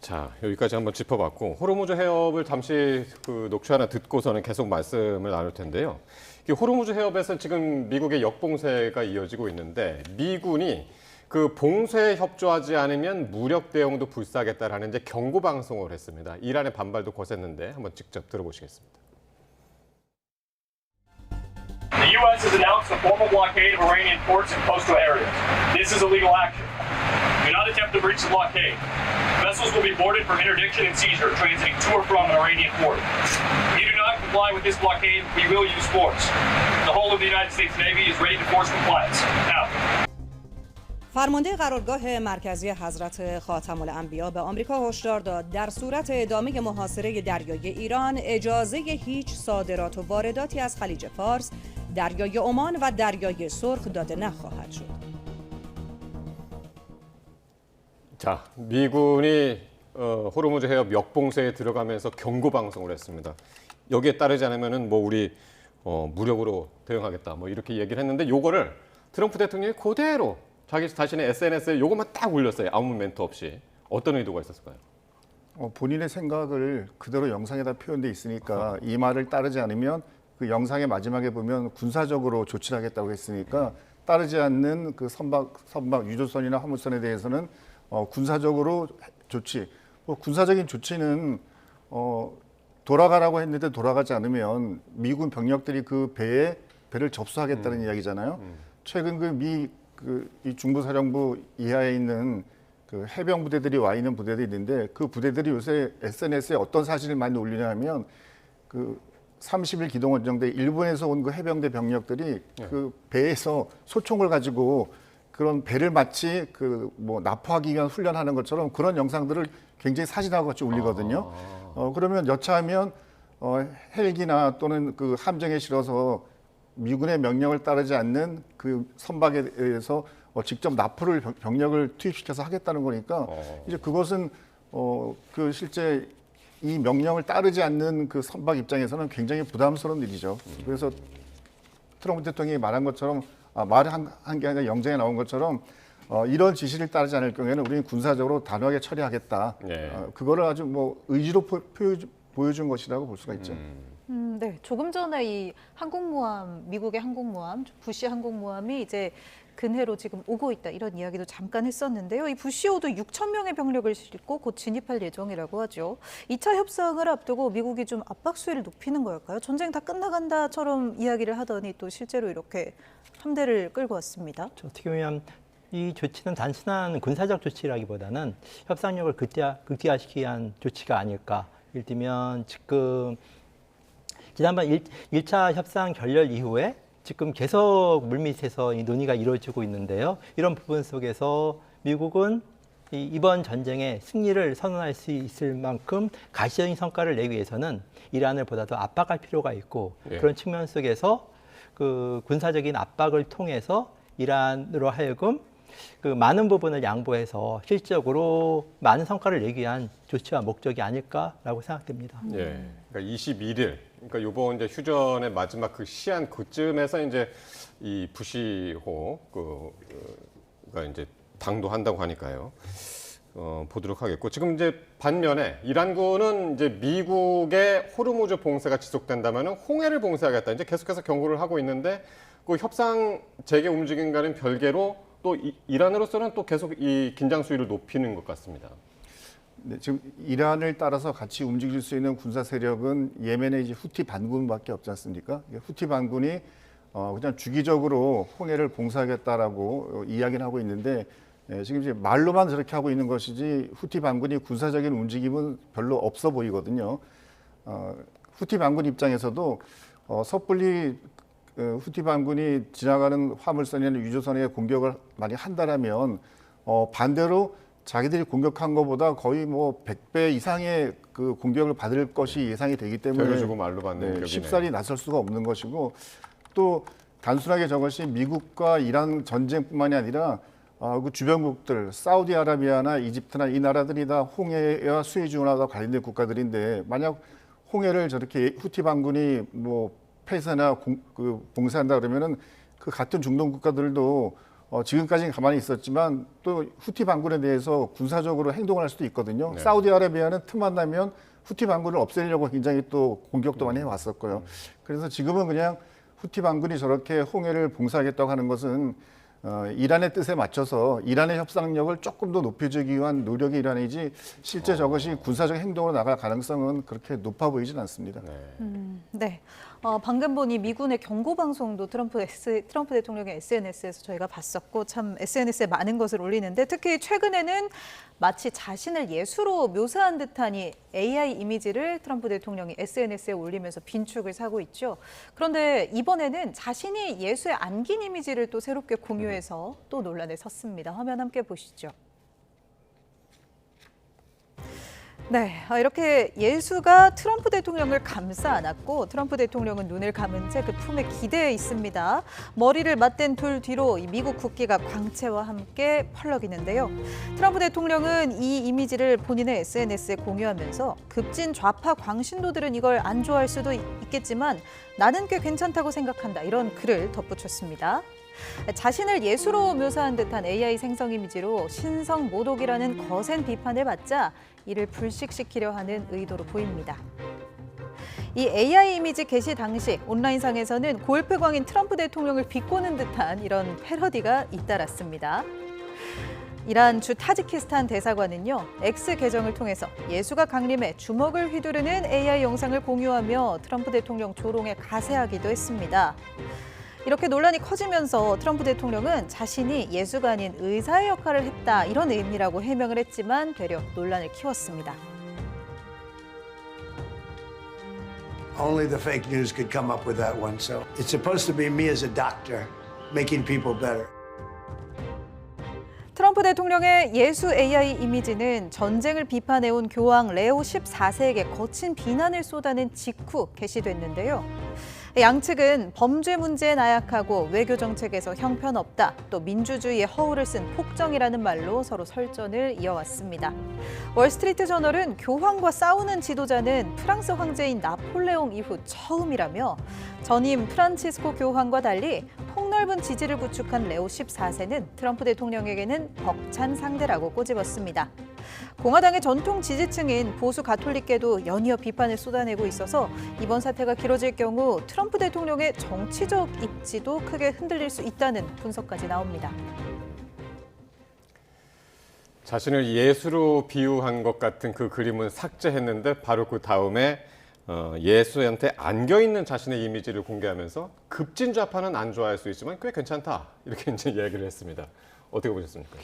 자, 여기까지 한번 짚어봤고 호르무즈 해협을 잠시 그 녹취 하나 듣고서는 계속 말씀을 나눌 텐데요. 이 호르무즈 해협에서 지금 미국의 역봉쇄가 이어지고 있는데 미군이 그 봉쇄에 협조하지 않으면 무력 대응도 불사하겠다라는 이제 경고 방송을 했습니다. 이란의 반발도 거셌는데 한번 직접 들어보시겠습니다. The U.S. has announced a formal blockade of Iranian ports and coastal areas. This is illegal action. Do not attempt to breach the blockade. Vessels will be boarded for interdiction and seizure transiting to or from an Iranian port. If you do not comply with this blockade, we will use force. The whole of the United States Navy is ready to force compliance. Now. فرمانده قرارگاه مرکزی حضرت خاتم الانبیا به آمریکا هشدار داد در صورت ادامه محاصره دریای ایران اجازه هیچ صادرات و وارداتی از خلیج فارس، دریای عمان و دریای سرخ داده نخواهد شد. 자, 미군이 호르무즈 해협 역봉쇄에 들어가면서 경고 방송을 했습니다. 여기에 따르지 않으면은 뭐 우리 무력으로 대응하겠다 뭐 이렇게 얘기를 했는데 요거를 트럼프 대통령이 그대로 자기 자신의 SNS에 요것만 딱 올렸어요. 아무 멘트 없이. 어떤 의도가 있었을까요? 본인의 생각을 그대로 영상에다 표현돼 있으니까 이 말을 따르지 않으면 그 영상의 마지막에 보면 군사적으로 조치를 하겠다고 했으니까 따르지 않는 그 선박 유조선이나 화물선에 대해서는 군사적으로 조치. 군사적인 조치는 돌아가라고 했는데 돌아가지 않으면 미군 병력들이 그 배를 접수하겠다는 이야기잖아요. 최근 이 중부사령부 이하에 있는 그 해병 부대들이 와 있는 부대들이 있는데 그 부대들이 요새 SNS에 어떤 사실을 많이 올리냐 하면 그 30일 기동원정대 일본에서 온 그 해병대 병력들이 그 배에서 소총을 가지고 그런 배를 마치 그 뭐 납포하기 위한 훈련하는 것처럼 그런 영상들을 굉장히 사진하고 같이 올리거든요. 그러면 여차하면 헬기나 또는 그 함정에 실어서 미군의 명령을 따르지 않는 그 선박에 의해서 직접 납포를 병력을 투입시켜서 하겠다는 거니까 이제 그것은 그 실제 이 명령을 따르지 않는 그 선박 입장에서는 굉장히 부담스러운 일이죠. 그래서 트럼프 대통령이 말한 것처럼 말을 한 게 아니라 영장에 나온 것처럼 이런 지시를 따르지 않을 경우에는 우리는 군사적으로 단호하게 처리하겠다. 그거를 아주 뭐 의지로 보여준 것이라고 볼 수가 있죠. 네, 조금 전에 이 미국의 항공모함, 부시 항공모함이 이제 근해로 지금 오고 있다 이런 이야기도 잠깐 했었는데요. 이 부시호도 6천 명의 병력을 싣고 곧 진입할 예정이라고 하죠. 2차 협상을 앞두고 미국이 좀 압박 수위를 높이는 걸까요? 전쟁 다 끝나간다처럼 이야기를 하더니 또 실제로 이렇게 함대를 끌고 왔습니다. 어떻게 보면 이 조치는 단순한 군사적 조치라기보다는 협상력을 극대화시키기 위한 조치가 아닐까. 예를 들면 지금 지난번 1차 협상 결렬 이후에 지금 계속 물밑에서 이 논의가 이루어지고 있는데요. 이런 부분 속에서 미국은 이번 전쟁에 승리를 선언할 수 있을 만큼 가시적인 성과를 내기 위해서는 이란을 보다 더 압박할 필요가 있고 그런 측면 속에서 그 군사적인 압박을 통해서 이란으로 하여금 그 많은 부분을 양보해서 실질적으로 많은 성과를 내기 위한 조치와 목적이 아닐까라고 생각됩니다. 예, 그러니까 21일, 그러니까 이번 이제 휴전의 마지막 그 시한 그쯤에서 이제 이 부시호가 이제 당도한다고 하니까요. 보도록 하겠고 지금 이제 반면에 이란군은 이제 미국의 호르무즈 봉쇄가 지속된다면 홍해를 봉쇄하겠다 이제 계속해서 경고를 하고 있는데 그 협상 재개 움직임과는 별개로 또 이란으로서는 또 계속 이 긴장 수위를 높이는 것 같습니다. 네, 지금 이란을 따라서 같이 움직일 수 있는 군사 세력은 예멘의 이제 후티 반군밖에 없지 않습니까? 후티 반군이 그냥 주기적으로 홍해를 봉쇄하겠다라고 이야기를 하고 있는데 지금 이제 말로만 저렇게 하고 있는 것이지 후티 반군이 군사적인 움직임은 별로 없어 보이거든요. 후티 반군 입장에서도 섣불리 후티 반군이 지나가는 화물선이나 유조선에 공격을 많이 한다라면 반대로 자기들이 공격한 것보다 거의 뭐 100배 이상의 그 공격을 받을 것이 예상이 되기 때문에 주고 말로 받는 쉽사리 나설 수가 없는 것이고 또 단순하게 저것이 미국과 이란 전쟁뿐만이 아니라 그 주변국들 사우디아라비아나 이집트나 이 나라들이 다 홍해와 수에즈운하고 관련된 국가들인데 만약 홍해를 저렇게 후티 반군이 뭐 폐쇄나 봉쇄한다 그러면은 그 같은 중동 국가들도 지금까지는 가만히 있었지만 또 후티 반군에 대해서 군사적으로 행동을 할 수도 있거든요. 네. 사우디아라비아는 틈만 나면 후티 반군을 없애려고 굉장히 또 공격도 많이 해왔었고요. 그래서 지금은 그냥 후티 반군이 저렇게 홍해를 봉쇄하겠다고 하는 것은 이란의 뜻에 맞춰서 이란의 협상력을 조금 더 높여주기 위한 노력의 일환이지 실제 저것이 군사적 행동으로 나갈 가능성은 그렇게 높아 보이진 않습니다. 네. 방금 보니 미군의 경고 방송도 트럼프 대통령의 SNS에서 저희가 봤었고 참 SNS에 많은 것을 올리는데 특히 최근에는 마치 자신을 예수로 묘사한 듯한 이 AI 이미지를 트럼프 대통령이 SNS에 올리면서 빈축을 사고 있죠. 그런데 이번에는 자신이 예수에 안긴 이미지를 또 새롭게 공유해서 또 논란에 섰습니다. 화면 함께 보시죠. 네, 이렇게 예수가 트럼프 대통령을 감싸 안았고 트럼프 대통령은 눈을 감은 채 그 품에 기대해 있습니다. 머리를 맞댄 둘 뒤로 이 미국 국기가 광채와 함께 펄럭이는데요. 트럼프 대통령은 이 이미지를 본인의 SNS에 공유하면서 급진 좌파 광신도들은 이걸 안 좋아할 수도 있겠지만 나는 꽤 괜찮다고 생각한다. 이런 글을 덧붙였습니다. 자신을 예수로 묘사한 듯한 AI 생성 이미지로 신성 모독이라는 거센 비판을 받자 이를 불식시키려 하는 의도로 보입니다. 이 AI 이미지 게시 당시 온라인상에서는 골프광인 트럼프 대통령을 비꼬는 듯한 이런 패러디가 잇따랐습니다. 이란 주 타지키스탄 대사관은요, X 계정을 통해서 예수가 강림해 주먹을 휘두르는 AI 영상을 공유하며 트럼프 대통령 조롱에 가세하기도 했습니다. 이렇게 논란이 커지면서 트럼프 대통령은 자신이 예수가 아닌 의사의 역할을 했다 이런 의미라고 해명을 했지만 되려 논란을 키웠습니다. Only the fake news could come up with that one. So it's supposed to be me as a doctor making people better. 트럼프 대통령의 예수 AI 이미지는 전쟁을 비판해온 교황 레오 14세에게 거친 비난을 쏟아낸 직후 게시됐는데요. 양측은 범죄 문제에 나약하고 외교 정책에서 형편없다, 또 민주주의의 허울을 쓴 폭정이라는 말로 서로 설전을 이어왔습니다. 월스트리트 저널은 교황과 싸우는 지도자는 프랑스 황제인 나폴레옹 이후 처음이라며 전임 프란치스코 교황과 달리 폭넓은 지지를 구축한 레오 14세는 트럼프 대통령에게는 벅찬 상대라고 꼬집었습니다. 공화당의 전통 지지층인 보수 가톨릭계도 연이어 비판을 쏟아내고 있어서 이번 사태가 길어질 경우 트럼프 대통령의 정치적 입지도 크게 흔들릴 수 있다는 분석까지 나옵니다. 자신을 예수로 비유한 것 같은 그 그림은 삭제했는데 바로 그 다음에 예수한테 안겨있는 자신의 이미지를 공개하면서 급진 좌파는 안 좋아할 수 있지만 꽤 괜찮다 이렇게 이제 얘기를 했습니다. 어떻게 보셨습니까?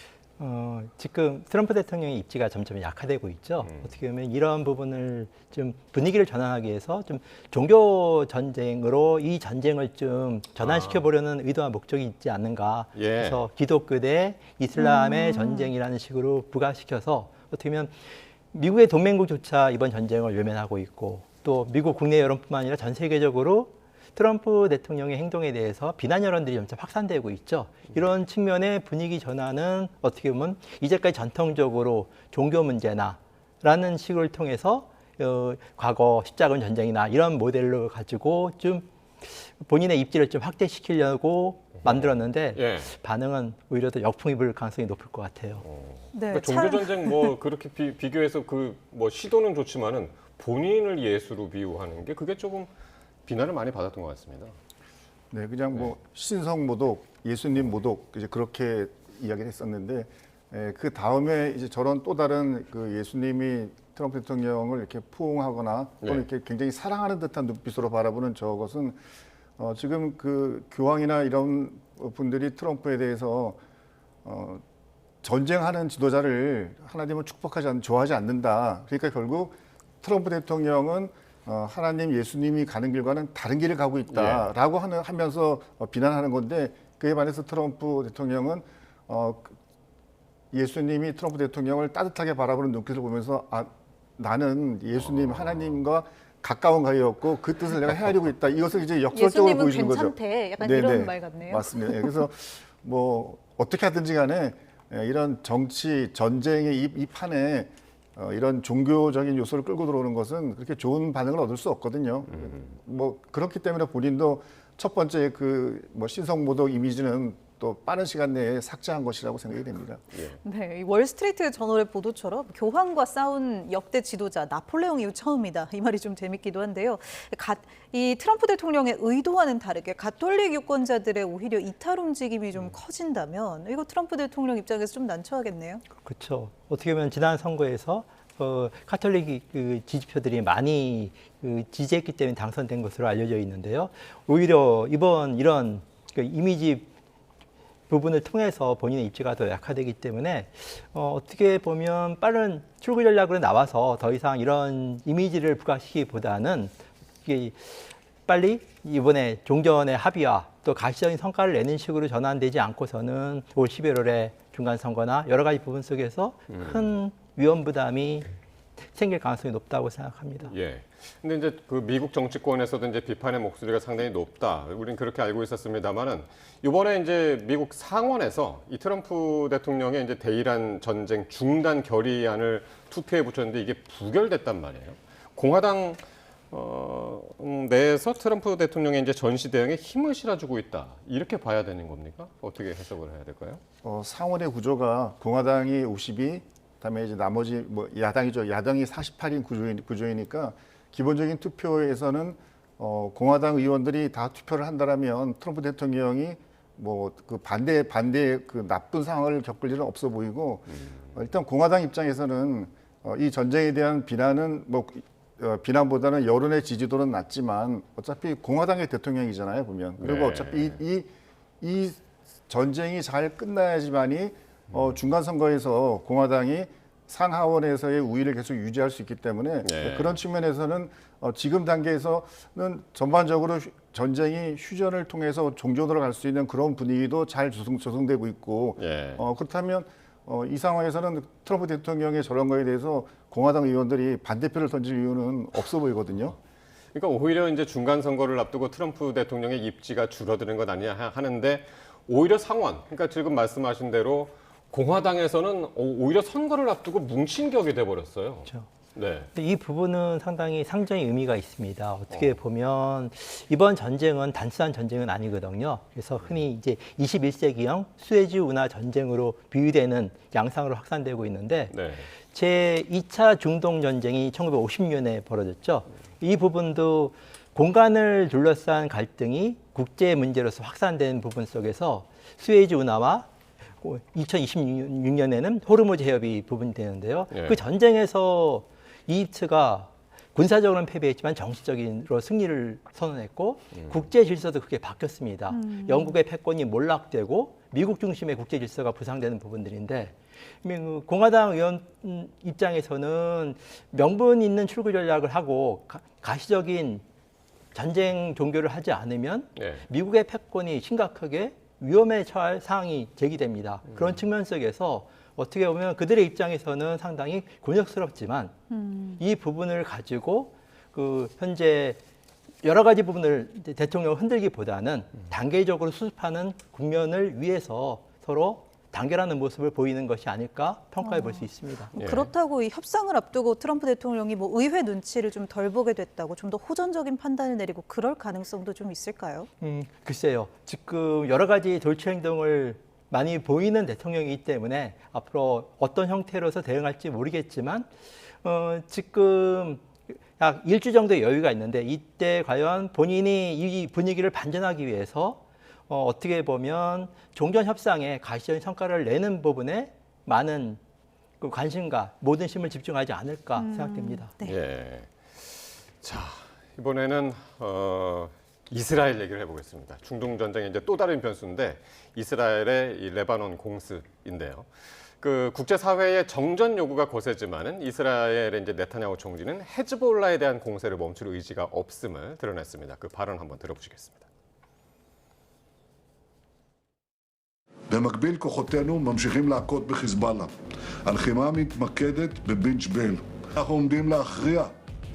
지금 트럼프 대통령의 입지가 점점 약화되고 있죠. 어떻게 보면 이런 부분을 좀 분위기를 전환하기 위해서 좀 종교 전쟁으로 이 전쟁을 좀 전환시켜 보려는 의도와 목적이 있지 않는가. 그래서 기독교 대 이슬람의 전쟁이라는 식으로 부각시켜서 어떻게 보면 미국의 동맹국조차 이번 전쟁을 외면하고 있고 또 미국 국내 여론뿐만 아니라 전 세계적으로 트럼프 대통령의 행동에 대해서 비난 여론들이 점차 확산되고 있죠. 이런 측면의 분위기 전환은 어떻게 보면 이제까지 전통적으로 종교 문제나 라는 식을 통해서 과거 십자군 전쟁이나 이런 모델로 가지고 좀 본인의 입지를 좀 확대시키려고 만들었는데 반응은 오히려 더 역풍이 불 가능성이 높을 것 같아요. 그러니까 종교 전쟁 뭐 그렇게 비교해서 그 뭐 시도는 좋지만은 본인을 예수로 비유하는 게 그게 조금 비난을 많이 받았던 것 같습니다. 네, 그냥 뭐 신성 모독, 예수님 모독 이제 그렇게 이야기를 했었는데 그 다음에 이제 저런 또 다른 그 예수님이 트럼프 대통령을 이렇게 포옹하거나 또는 이렇게 굉장히 사랑하는 듯한 눈빛으로 바라보는 저것은 지금 그 교황이나 이런 분들이 트럼프에 대해서 전쟁하는 지도자를 하나님은 좋아하지 않는다. 그러니까 결국 트럼프 대통령은 하나님, 예수님이 가는 길과는 다른 길을 가고 있다라고 하면서 비난하는 건데 그에 반해서 트럼프 대통령은 예수님이 트럼프 대통령을 따뜻하게 바라보는 눈빛을 보면서 나는 예수님, 하나님과 가까운 가이였고 그 뜻을 내가 헤아리고 있다. 이것을 이제 역설적으로 보여주는 거죠. 예수님은 괜찮대. 약간 이런 말 같네요. 맞습니다. 그래서 뭐 어떻게 하든지 간에 이런 정치 전쟁의 이 판에 이런 종교적인 요소를 끌고 들어오는 것은 그렇게 좋은 반응을 얻을 수 없거든요. 뭐 그렇기 때문에 본인도 첫 번째 뭐 신성모독 이미지는 또 빠른 시간 내에 삭제한 것이라고 생각이 됩니다. 네, 이 월스트리트 저널의 보도처럼 교황과 싸운 역대 지도자 나폴레옹 이후 처음이다. 이 말이 좀 재밌기도 한데요. 이 트럼프 대통령의 의도와는 다르게 가톨릭 유권자들의 오히려 이탈 움직임이 좀 커진다면 이거 트럼프 대통령 입장에서 좀 난처하겠네요. 그렇죠. 어떻게 보면 지난 선거에서 카톨릭 지지표들이 많이 지지했기 때문에 당선된 것으로 알려져 있는데요. 오히려 이번 이런 이미지 부분을 통해서 본인의 입지가 더 약화되기 때문에 어떻게 보면 빠른 출구 전략으로 나와서 더 이상 이런 이미지를 부각시키기보다는 빨리 이번에 종전의 합의와 또 가시적인 성과를 내는 식으로 전환되지 않고서는 올 11월에 중간선거나 여러 가지 부분 속에서 큰 위험 부담이 생길 가능성이 높다고 생각합니다. 예. 근데 이제 그 미국 정치권에서도 이제 비판의 목소리가 상당히 높다. 우리는 그렇게 알고 있었습니다만은 이번에 이제 미국 상원에서 이 트럼프 대통령의 이제 대이란 전쟁 중단 결의안을 투표에 붙였는데 이게 부결됐단 말이에요. 공화당 내에서 트럼프 대통령의 이제 전시 대응에 힘을 실어주고 있다. 이렇게 봐야 되는 겁니까? 어떻게 해석을 해야 될까요? 상원의 구조가 공화당이 52, 그다음에 이제 나머지 뭐 야당이죠. 야당이 48인 구조이니까 기본적인 투표에서는 공화당 의원들이 다 투표를 한다라면 트럼프 대통령이 뭐 그 반대 그 나쁜 상황을 겪을 일은 없어 보이고 일단 공화당 입장에서는 이 전쟁에 대한 비난은 비난보다는 여론의 지지도는 낮지만 어차피 공화당의 대통령이잖아요, 보면. 그리고 어차피 이 전쟁이 잘 끝나야지만이 중간 선거에서 공화당이 상하원에서의 우위를 계속 유지할 수 있기 때문에 그런 측면에서는 지금 단계에서는 전반적으로 전쟁이 휴전을 통해서 종전으로 갈 수 있는 그런 분위기도 잘 조성되고 있고 그렇다면 이 상황에서는 트럼프 대통령의 저런 거에 대해서 공화당 의원들이 반대표를 던질 이유는 없어 보이거든요. 그러니까 오히려 이제 중간 선거를 앞두고 트럼프 대통령의 입지가 줄어드는 것 아니냐 하는데 오히려 상원, 그러니까 지금 말씀하신 대로 공화당에서는 오히려 선거를 앞두고 뭉친 격이 돼버렸어요. 그렇죠. 네. 이 부분은 상당히 상정의 의미가 있습니다. 어떻게 보면 이번 전쟁은 단순한 전쟁은 아니거든요. 그래서 흔히 이제 21세기형 수에즈 운하 전쟁으로 비유되는 양상으로 확산되고 있는데 제2차 중동 전쟁이 1950년에 벌어졌죠. 이 부분도 공간을 둘러싼 갈등이 국제 문제로서 확산된 부분 속에서 수에즈 운하와 2026년에는 호르무즈 해협이 부분이 되는데요. 그 전쟁에서 이집트가 군사적으로는 패배했지만 정치적으로 승리를 선언했고 국제 질서도 크게 바뀌었습니다. 영국의 패권이 몰락되고 미국 중심의 국제 질서가 부상되는 부분들인데 공화당 의원 입장에서는 명분 있는 출구 전략을 하고 가시적인 전쟁 종교를 하지 않으면 미국의 패권이 심각하게 위험에 처할 상황이 제기됩니다. 그런 측면 속에서 어떻게 보면 그들의 입장에서는 상당히 곤욕스럽지만 이 부분을 가지고 현재 여러 가지 부분을 대통령을 흔들기보다는 단계적으로 수습하는 국면을 위해서 서로 단결하는 모습을 보이는 것이 아닐까 평가해 볼 수 있습니다. 그렇다고 이 협상을 앞두고 트럼프 대통령이 뭐 의회 눈치를 좀 덜 보게 됐다고 좀 더 호전적인 판단을 내리고 그럴 가능성도 좀 있을까요? 글쎄요. 지금 여러 가지 돌출 행동을 많이 보이는 대통령이기 때문에 앞으로 어떤 형태로서 대응할지 모르겠지만 지금 약 일주 정도의 여유가 있는데 이때 과연 본인이 이 분위기를 반전하기 위해서 어떻게 보면 종전 협상에 가시적인 성과를 내는 부분에 많은 관심과 모든 힘을 집중하지 않을까 생각됩니다. 자, 이번에는 이스라엘 얘기를 해보겠습니다. 중동 전쟁의 이제 또 다른 변수인데 이스라엘의 이 레바논 공습인데요. 그 국제사회의 정전 요구가 거세지만은 이스라엘의 이제 네타냐후 총리는 헤즈볼라에 대한 공세를 멈출 의지가 없음을 드러냈습니다. 그 발언 한번 들어보시겠습니다. במקביל כוחותינו ממשיכים להכות בחיזבאללה. הלחימה מתמקדת בבן ג'בייל. אנחנו עומדים להכריע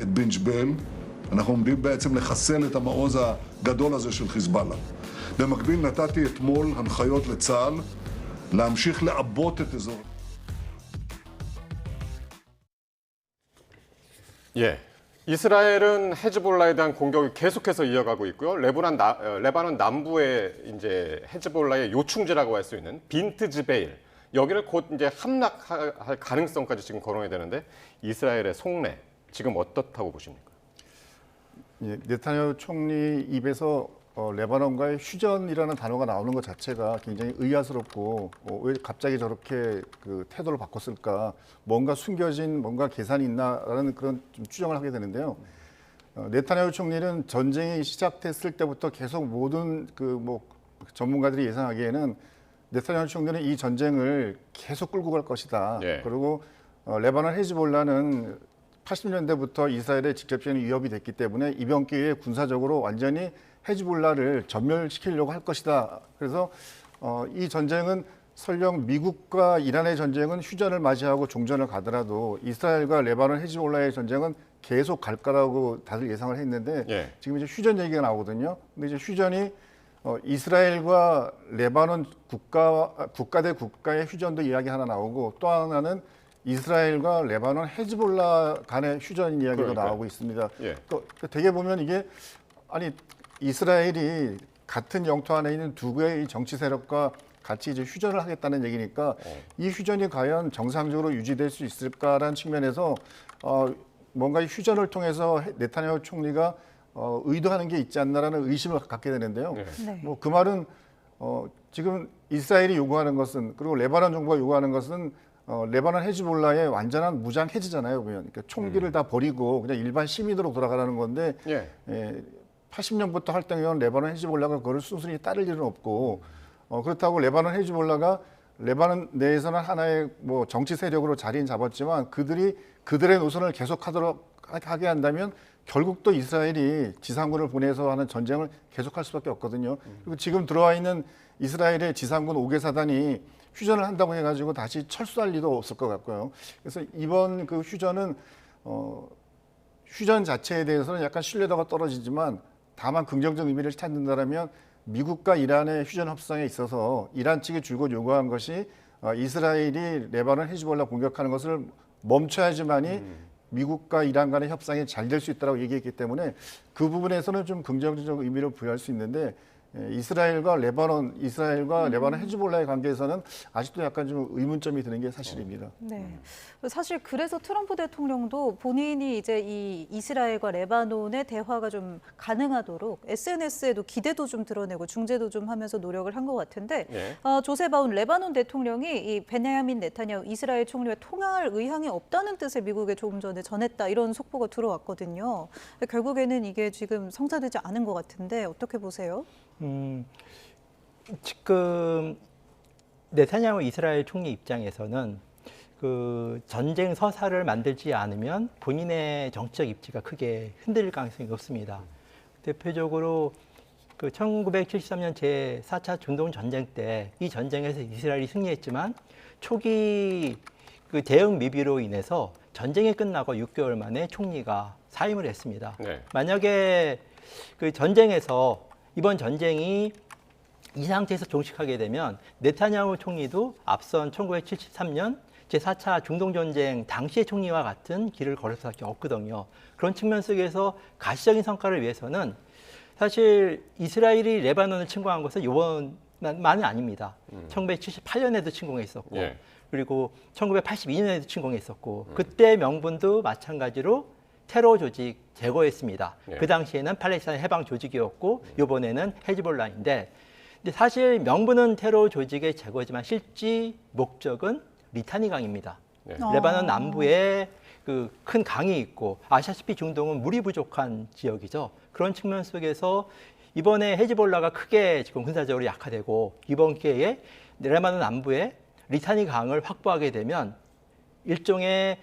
את בן ג'בייל. אנחנו עומדים בעצם לחסל את המעוז הגדול הזה של חיזבאללה. במקביל נתתי אתמול הנחיות לצה"ל להמשיך לעבות את אזור 예. 이스라엘은 헤즈볼라에 대한 공격을 계속해서 이어가고 있고요. 레바논 남부의 이제 헤즈볼라의 요충지라고 할 수 있는 빈트 지베일 여기를 곧 이제 함락할 가능성까지 지금 거론해야 되는데 이스라엘의 속내 지금 어떻다고 보십니까? 예, 네타냐후 총리 입에서 레바논과의 휴전이라는 단어가 나오는 것 자체가 굉장히 의아스럽고 왜 갑자기 저렇게 그 태도를 바꿨을까? 뭔가 숨겨진 뭔가 계산이 있나라는 그런 좀 추정을 하게 되는데요. 네타냐후 총리는 전쟁이 시작됐을 때부터 계속 모든 전문가들이 예상하기에는 네타냐후 총리는 이 전쟁을 계속 끌고 갈 것이다. 예. 그리고 레바논 헤즈볼라는 80년대부터 이스라엘에 직접적인 위협이 됐기 때문에 이번 기회에 군사적으로 완전히 헤즈볼라를 전멸시키려고 할 것이다. 그래서 이 전쟁은 설령 미국과 이란의 전쟁은 휴전을 맞이하고 종전을 가더라도 이스라엘과 레바논 헤즈볼라의 전쟁은 계속 갈 거라고 다들 예상을 했는데 예. 지금 이제 휴전 얘기가 나오거든요. 근데 이제 휴전이 이스라엘과 레바논 국가 대 국가의 휴전도 이야기 하나 나오고 또 하나는 이스라엘과 레바논 헤즈볼라 간의 휴전 이야기도 그러니까요. 나오고 있습니다. 예. 되게 보면 이게 아니 이스라엘이 같은 영토 안에 있는 두 개의 정치 세력과 같이 이제 휴전을 하겠다는 얘기니까 이 휴전이 과연 정상적으로 유지될 수 있을까라는 측면에서 뭔가 이 휴전을 통해서 네타냐후 총리가 의도하는 게 있지 않나라는 의심을 갖게 되는데요. 네. 뭐 그 말은 지금 이스라엘이 요구하는 것은 그리고 레바논 정부가 요구하는 것은 레바논 헤즈볼라의 완전한 무장 해제잖아요. 그러니까 총기를 다 버리고 그냥 일반 시민으로 돌아가라는 건데 예. 80년부터 활동해온 레바논 헤즈볼라가 그걸 순순히 따를 일은 없고 그렇다고 레바논 헤즈볼라가 레바논 내에서는 하나의 뭐 정치 세력으로 자리는 잡았지만 그들의 노선을 계속하도록 하게 한다면 결국 또 이스라엘이 지상군을 보내서 하는 전쟁을 계속할 수밖에 없거든요. 그리고 지금 들어와 있는 이스라엘의 지상군 5개 사단이 휴전을 한다고 해가지고 다시 철수할 리도 없을 것 같고요. 그래서 이번 그 휴전은 휴전 자체에 대해서는 약간 신뢰도가 떨어지지만 다만 긍정적 의미를 찾는다면 미국과 이란의 휴전 협상에 있어서 이란 측이 줄곧 요구한 것이 이스라엘이 레바논 헤즈볼라 공격하는 것을 멈춰야지만이 미국과 이란 간의 협상이 잘 될 수 있다고 얘기했기 때문에 그 부분에서는 좀 긍정적 의미를 부여할 수 있는데 이스라엘과 레바논 헤즈볼라의 관계에서는 아직도 약간 좀 의문점이 드는 게 사실입니다. 네. 사실 그래서 트럼프 대통령도 본인이 이제 이 이스라엘과 레바논의 대화가 좀 가능하도록 SNS에도 기대도 좀 드러내고 중재도 좀 하면서 노력을 한 것 같은데 예. 조셉 아운 레바논 대통령이 이 베냐민 네타냐후 이스라엘 총리와 통화할 의향이 없다는 뜻을 미국에 조금 전에 전했다 이런 속보가 들어왔거든요. 결국에는 이게 지금 성사되지 않은 것 같은데 어떻게 보세요? 지금 네타냐후 이스라엘 총리 입장에서는 그 전쟁 서사를 만들지 않으면 본인의 정치적 입지가 크게 흔들릴 가능성이 높습니다. 대표적으로 그 1973년 제4차 중동 전쟁 때 이 전쟁에서 이스라엘이 승리했지만 초기 그 대응 미비로 인해서 전쟁이 끝나고 6개월 만에 총리가 사임을 했습니다. 네. 만약에 그 전쟁에서 이번 전쟁이 이 상태에서 종식하게 되면 네타냐후 총리도 앞선 1973년 제4차 중동전쟁 당시의 총리와 같은 길을 걸을 수밖에 없거든요. 그런 측면 속에서 가시적인 성과를 위해서는 사실 이스라엘이 레바논을 침공한 것은 이번만은 아닙니다. 1978년에도 침공했었고 예. 그리고 1982년에도 침공했었고 그때 명분도 마찬가지로 테러 조직 제거했습니다. 예. 그 당시에는 팔레스타인 해방 조직이었고 이번에는 헤즈볼라인데 근데 사실 명분은 테러 조직의 제거지만 실제 목적은 리타니 강입니다. 네. 레바논 남부에 그 큰 강이 있고 아시다시피 중동은 물이 부족한 지역이죠. 그런 측면 속에서 이번에 헤즈볼라가 크게 지금 군사적으로 약화되고 이번 기회에 레바논 남부에 리타니 강을 확보하게 되면 일종의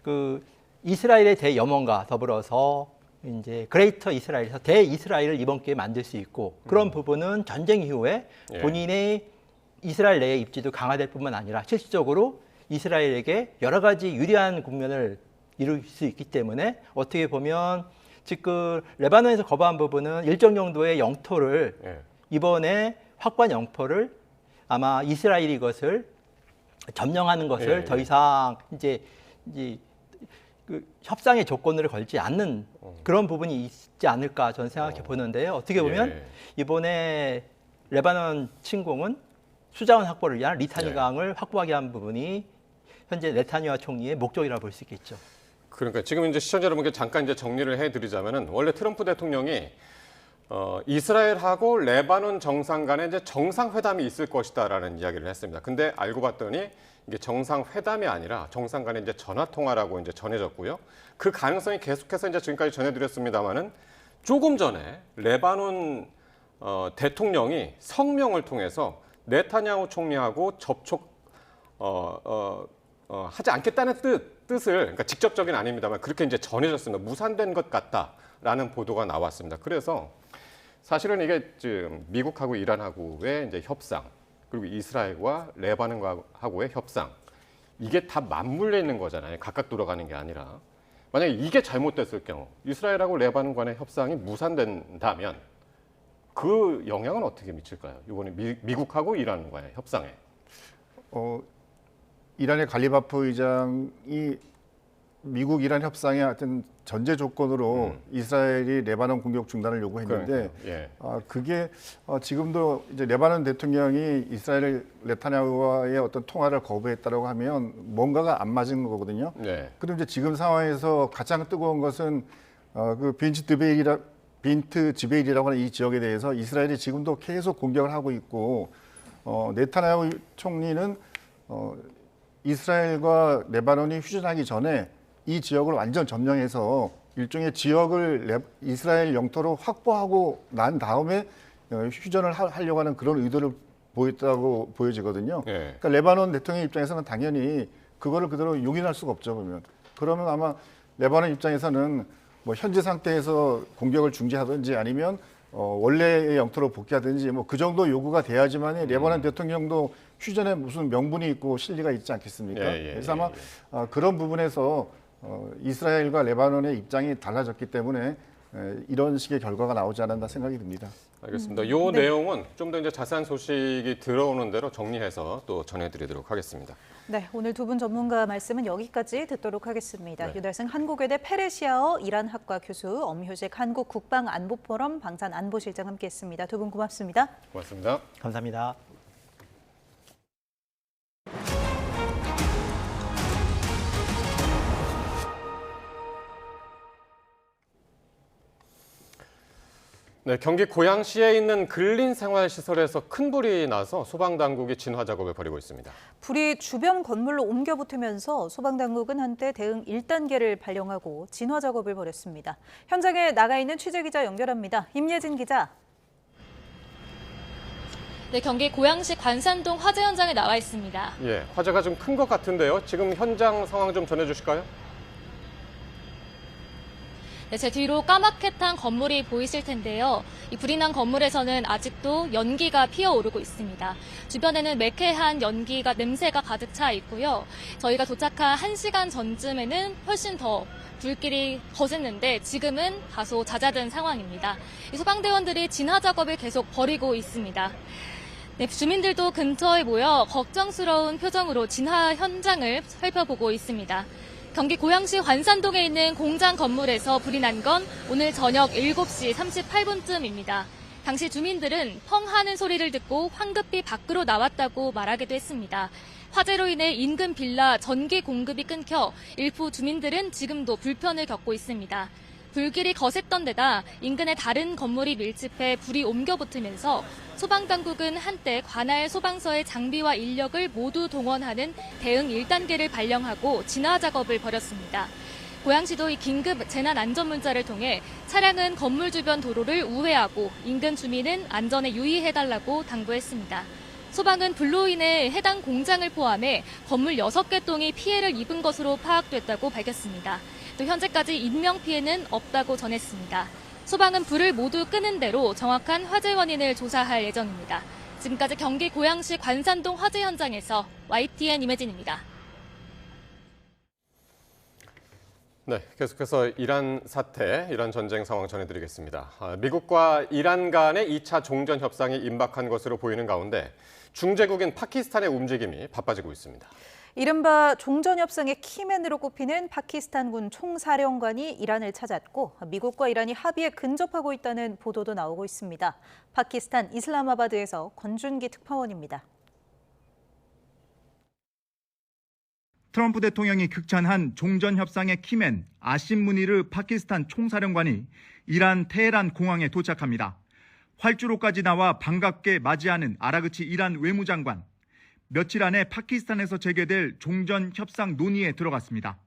그 이스라엘의 대염원과 더불어서 이제 그레이터 이스라엘에서 대이스라엘을 이번 기회에 만들 수 있고 그런 부분은 전쟁 이후에 예. 본인의 이스라엘 내의 입지도 강화될 뿐만 아니라 실질적으로 이스라엘에게 여러 가지 유리한 국면을 이룰 수 있기 때문에 어떻게 보면 지금 레바논에서 거부한 부분은 일정 정도의 영토를 예. 이번에 확보한 영토를 아마 이스라엘이 이것을 점령하는 것을 예, 더 예. 이상 이제 그 협상의 조건을 걸지 않는 그런 부분이 있지 않을까 저는 생각해 보는데요. 어떻게 보면 이번에 레바논 침공은 수자원 확보를 위한 리타니 강을 확보하게 한 부분이 현재 네타냐후 총리의 목적이라고 볼 수 있겠죠. 그러니까 지금 이제 시청자 여러분께 잠깐 이제 정리를 해드리자면은 원래 트럼프 대통령이 이스라엘하고 레바논 정상 간에 이제 정상회담이 있을 것이다라는 이야기를 했습니다. 근데 알고 봤더니 이게 정상회담이 아니라 정상 간의 이제 전화통화라고 이제 전해졌고요. 그 가능성이 계속해서 이제 지금까지 전해드렸습니다만은 조금 전에 레바논 대통령이 성명을 통해서 네타냐후 총리하고 접촉 하지 않겠다는 뜻을 그러니까 직접적인 아닙니다만 그렇게 이제 전해졌습니다. 무산된 것 같다라는 보도가 나왔습니다. 그래서 사실은 이게 지금 미국하고 이란하고의 이제 협상 그리고 이스라엘과 레바논하고의 협상 이게 다 맞물려 있는 거잖아요. 각각 돌아가는 게 아니라 만약에 이게 잘못됐을 경우 이스라엘하고 레바논 간의 협상이 무산된다면 그 영향은 어떻게 미칠까요? 이번에 미국하고 이란과의 협상에. 이란의 갈리바프 의장이 미국 이란 협상의 하여튼 전제 조건으로 이스라엘이 레바논 공격 중단을 요구했는데 그게 지금도 이제 레바논 대통령이 이스라엘 네타냐후와의 어떤 통화를 거부했다라고 하면 뭔가가 안 맞은 거거든요. 그런데 이제 지금 상황에서 가장 뜨거운 것은 그 빈트 지베일이라고 하는 이 지역에 대해서 이스라엘이 지금도 계속 공격을 하고 있고 네타냐후 총리는 이스라엘과 레바논이 휴전하기 전에 이 지역을 완전 점령해서 일종의 지역을 이스라엘 영토로 확보하고 난 다음에 휴전을 하려고 하는 그런 의도를 보였다고 보여지거든요. 그러니까 레바논 대통령 입장에서는 당연히 그거를 그대로 용인할 수가 없죠. 그러면 아마 레바논 입장에서는 뭐 현재 상태에서 공격을 중지하든지 아니면 원래의 영토로 복귀하든지 뭐 그 정도 요구가 돼야지만 레바논 대통령도 휴전에 무슨 명분이 있고 실리가 있지 않겠습니까? 그래서 아마 그런 부분에서 이스라엘과 레바논의 입장이 달라졌기 때문에 이런 식의 결과가 나오지 않았나 생각이 듭니다. 알겠습니다. 이 내용은 좀 더 이제 자세한 소식이 들어오는 대로 정리해서 또 전해드리도록 하겠습니다. 네, 오늘 두 분 전문가 말씀은 여기까지 듣도록 하겠습니다. 유달승 한국외대 페르시아어 이란학과 교수, 엄효식 한국국방안보포럼 방산안보실장 함께했습니다. 두 분 고맙습니다. 고맙습니다. 감사합니다. 네, 경기 고양시에 있는 근린생활시설에서 큰 불이 나서 소방당국이 진화 작업을 벌이고 있습니다. 불이 주변 건물로 옮겨 붙으면서 소방당국은 한때 대응 1단계를 발령하고 진화 작업을 벌였습니다. 현장에 나가 있는 취재기자 연결합니다. 임예진 기자. 네, 경기 고양시 관산동 화재 현장에 나와 있습니다. 예, 화재가 좀 큰 것 같은데요. 지금 현장 상황 좀 전해주실까요? 네, 제 뒤로 까맣게 탄 건물이 보이실 텐데요. 이 불이 난 건물에서는 아직도 연기가 피어오르고 있습니다. 주변에는 매캐한 연기가 냄새가 가득 차 있고요. 저희가 도착한 1시간 전쯤에는 훨씬 더 불길이 거셌는데 지금은 다소 잦아든 상황입니다. 이 소방대원들이 진화 작업을 계속 벌이고 있습니다. 네, 주민들도 근처에 모여 걱정스러운 표정으로 진화 현장을 살펴보고 있습니다. 경기 고양시 관산동에 있는 공장 건물에서 불이 난 건 오늘 저녁 7시 38분쯤입니다. 당시 주민들은 펑 하는 소리를 듣고 황급히 밖으로 나왔다고 말하기도 했습니다. 화재로 인해 인근 빌라 전기 공급이 끊겨 일부 주민들은 지금도 불편을 겪고 있습니다. 불길이 거셌던 데다 인근의 다른 건물이 밀집해 불이 옮겨 붙으면서 소방당국은 한때 관할 소방서의 장비와 인력을 모두 동원하는 대응 1단계를 발령하고 진화 작업을 벌였습니다. 고양시도 이 긴급 재난안전문자를 통해 차량은 건물 주변 도로를 우회하고 인근 주민은 안전에 유의해달라고 당부했습니다. 소방은 불로 인해 해당 공장을 포함해 건물 6개 동이 피해를 입은 것으로 파악됐다고 밝혔습니다. 또 현재까지 인명피해는 없다고 전했습니다. 소방은 불을 모두 끄는 대로 정확한 화재 원인을 조사할 예정입니다. 지금까지 경기 고양시 관산동 화재 현장에서 YTN 임혜진입니다. 네, 계속해서 이란 사태, 이란 전쟁 상황 전해드리겠습니다. 미국과 이란 간의 2차 종전 협상이 임박한 것으로 보이는 가운데 중재국인 파키스탄의 움직임이 바빠지고 있습니다. 이른바 종전협상의 키맨으로 꼽히는 파키스탄군 총사령관이 이란을 찾았고 미국과 이란이 합의에 근접하고 있다는 보도도 나오고 있습니다. 파키스탄 이슬라마바드에서 권준기 특파원입니다. 트럼프 대통령이 극찬한 종전협상의 키맨 아심 무니르 파키스탄 총사령관이 이란 테헤란 공항에 도착합니다. 활주로까지 나와 반갑게 맞이하는 아라그치 이란 외무장관. 며칠 안에 파키스탄에서 재개될 종전협상 논의에 들어갔습니다.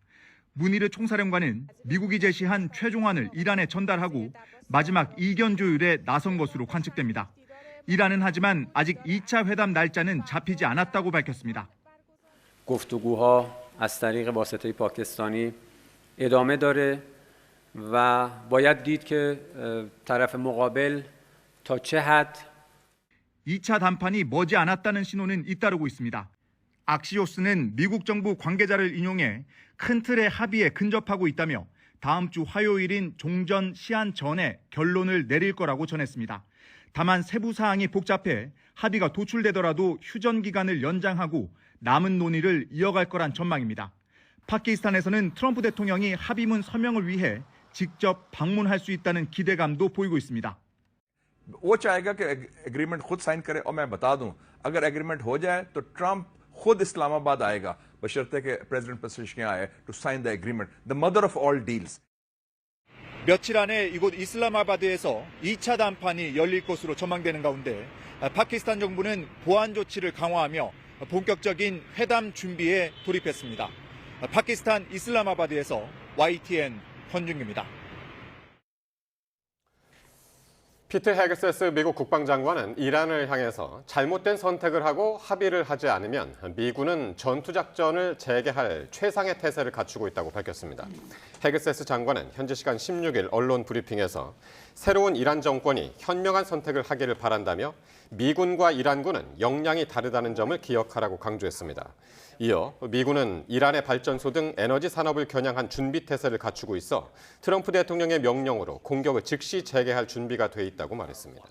무니르 총사령관은 미국이 제시한 최종안을 이란에 전달하고 마지막 이견 조율에 나선 것으로 관측됩니다. 이란은 하지만 아직 2차 회담 날짜는 잡히지 않았다고 밝혔습니다. گفتگوها از طریق واسطه پاکستانی ادامه داره و باید دید که طرف مقابل تا چه حد 2차談判이 머지 않았다는 신호는 잇따르고 있습니다. 악시오스는 미국 정부 관계자를 인용해 큰 틀의 합의에 근접하고 있다며 다음 주 화요일인 종전 시한 전에 결론을 내릴 거라고 전했습니다. 다만 세부 사항이 복잡해 합의가 도출되더라도 휴전 기간을 연장하고 남은 논의를 이어갈 거란 전망입니다. 파키스탄에서는 트럼프 대통령이 합의문 서명을 위해 직접 방문할 수 있다는 기대감도 보이고 있습니다. वो चाहेगा कि एग्रीमेंट खुद साइन करे और मैं बता दूं अगर एग्रीमेंट हो जाए तो ट्रंप खुद इस्लामाबाद आएगा बशर्ते कि प्रेसिडेंट पेशेश्कियां आए to sign the agreement the mother of all deals 며칠 안에 이곳 이슬라마바드에서 2차談判이 열릴 것으로 전망되는 가운데 파키스탄 정부는 보안 조치를 강화하며 본격적인 회담 준비에 돌입했습니다. 파키스탄 이슬라마바드에서 YTN 권준기입니다. 피트 헤그세스 미국 국방장관은 이란을 향해서 잘못된 선택을 하고 합의를 하지 않으면 미군은 전투작전을 재개할 최상의 태세를 갖추고 있다고 밝혔습니다. 헤그세스 장관은 현지 시간 16일 언론 브리핑에서 새로운 이란 정권이 현명한 선택을 하기를 바란다며 미군과 이란군은 역량이 다르다는 점을 기억하라고 강조했습니다. 이어 미군은 이란의 발전소 등 에너지 산업을 겨냥한 준비 태세를 갖추고 있어 트럼프 대통령의 명령으로 공격을 즉시 재개할 준비가 돼 있다고 말했습니다.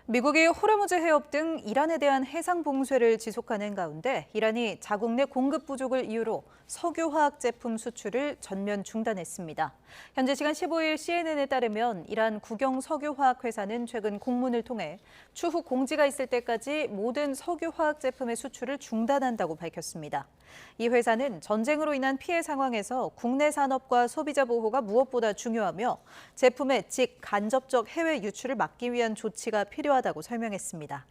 미국이 호르무즈 해협 등 이란에 대한 해상 봉쇄를 지속하는 가운데 이란이 자국 내 공급 부족을 이유로 석유화학 제품 수출을 전면 중단했습니다. 현지 시간 15일 CNN에 따르면 이란 국영 석유화학 회사는 최근 공문을 통해 추후 공지가 있을 때까지 모든 석유화학 제품의 수출을 중단한다고 밝혔습니다. 이 회사는 전쟁으로 인한 피해 상황에서 국내 산업과 소비자 보호가 무엇보다 중요하며 제품의 직간접적 해외 유출을 막기 위한 조치가 필요하다고 설명했습니다.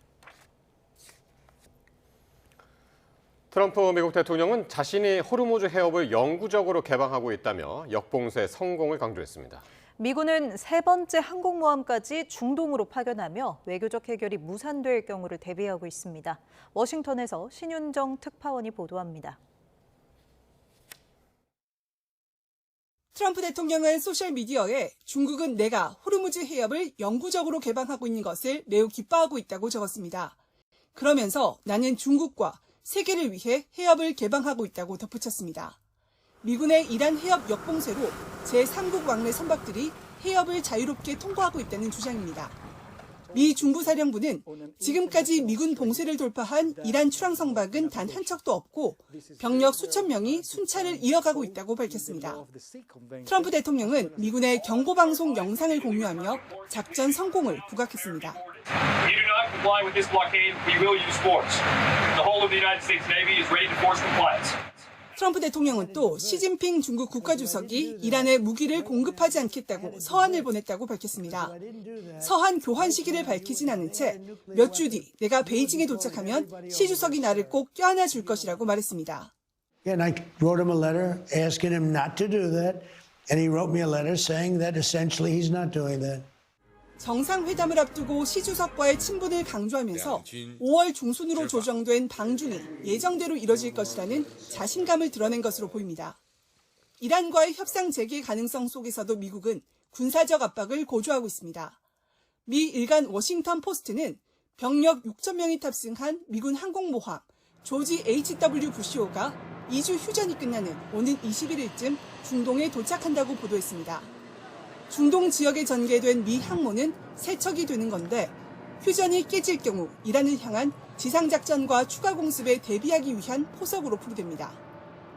트럼프 미국 대통령은 자신이 호르무즈 해협을 영구적으로 개방하고 있다며 역봉쇄 성공을 강조했습니다. 미군은 세 번째 항공모함까지 중동으로 파견하며 외교적 해결이 무산될 경우를 대비하고 있습니다. 워싱턴에서 신윤정 특파원이 보도합니다. 트럼프 대통령은 소셜미디어에 중국은 내가 호르무즈 해협을 영구적으로 개방하고 있는 것을 매우 기뻐하고 있다고 적었습니다. 그러면서 나는 중국과 세계를 위해 해협을 개방하고 있다고 덧붙였습니다. 미군의 이란 해협 역봉쇄로 제3국 왕래 선박들이 해협을 자유롭게 통과하고 있다는 주장입니다. 미 중부사령부는 지금까지 미군 봉쇄를 돌파한 이란 출항 선박은 단 한 척도 없고 병력 수천 명이 순찰을 이어가고 있다고 밝혔습니다. 트럼프 대통령은 미군의 경고방송 영상을 공유하며 작전 성공을 부각했습니다. We do not comply with this blockade. We will use force. The whole of the United States Navy is ready to force compliance. 트럼프 대통령은 또 시진핑 중국 국가주석이 이란에 무기를 공급하지 않겠다고 서한을 보냈다고 밝혔습니다. 서한 교환 시기를 밝히진 않은 채 몇 주 뒤 내가 베이징에 도착하면 시 주석이 나를 꼭 껴안아 줄 것이라고 말했습니다. And I wrote him a letter asking him not to do that, and he wrote me a letter saying that essentially he's not doing that. 정상회담을 앞두고 시 주석과의 친분을 강조하면서 5월 중순으로 조정된 방중이 예정대로 이뤄질 것이라는 자신감을 드러낸 것으로 보입니다. 이란과의 협상 재개 가능성 속에서도 미국은 군사적 압박을 고조하고 있습니다. 미 일간 워싱턴 포스트는 병력 6천 명이 탑승한 미군 항공모함 조지 H.W. 부시호가 2주 휴전이 끝나는 오는 21일쯤 중동에 도착한다고 보도했습니다. 중동 지역에 전개된 미 항모는 세 척이 되는 건데 휴전이 깨질 경우 이란을 향한 지상작전과 추가 공습에 대비하기 위한 포석으로 풀이됩니다.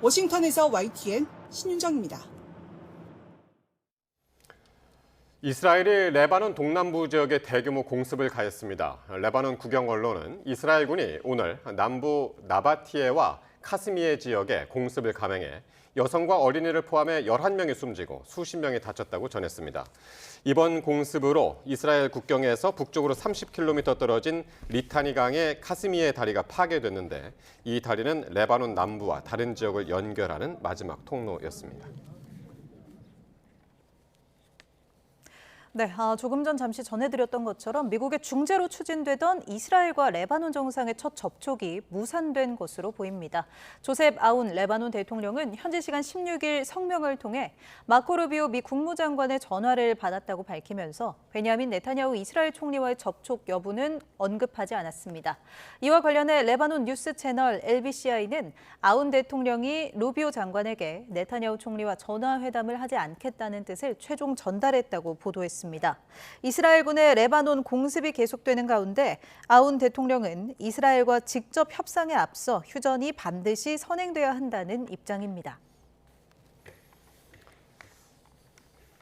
워싱턴에서 YTN 신윤정입니다. 이스라엘이 레바논 동남부 지역에 대규모 공습을 가했습니다. 레바논 국영 언론은 이스라엘군이 오늘 남부 나바티에와 카스미에 지역에 공습을 감행해 여성과 어린이를 포함해 11명이 숨지고 수십 명이 다쳤다고 전했습니다. 이번 공습으로 이스라엘 국경에서 북쪽으로 30km 떨어진 리타니 강의 카스미의 다리가 파괴됐는데 이 다리는 레바논 남부와 다른 지역을 연결하는 마지막 통로였습니다. 네, 조금 전 잠시 전해드렸던 것처럼 미국의 중재로 추진되던 이스라엘과 레바논 정상의 첫 접촉이 무산된 것으로 보입니다. 조셉 아운 레바논 대통령은 현지 시간 16일 성명을 통해 마코 루비오 미 국무장관의 전화를 받았다고 밝히면서 베냐민 네타냐후 이스라엘 총리와의 접촉 여부는 언급하지 않았습니다. 이와 관련해 레바논 뉴스 채널 LBCI는 아운 대통령이 루비오 장관에게 네타냐후 총리와 전화회담을 하지 않겠다는 뜻을 최종 전달했다고 보도했습니다. 이스라엘군의 레바논 공습이 계속되는 가운데 아운 대통령은 이스라엘과 직접 협상에 앞서 휴전이 반드시 선행돼야 한다는 입장입니다.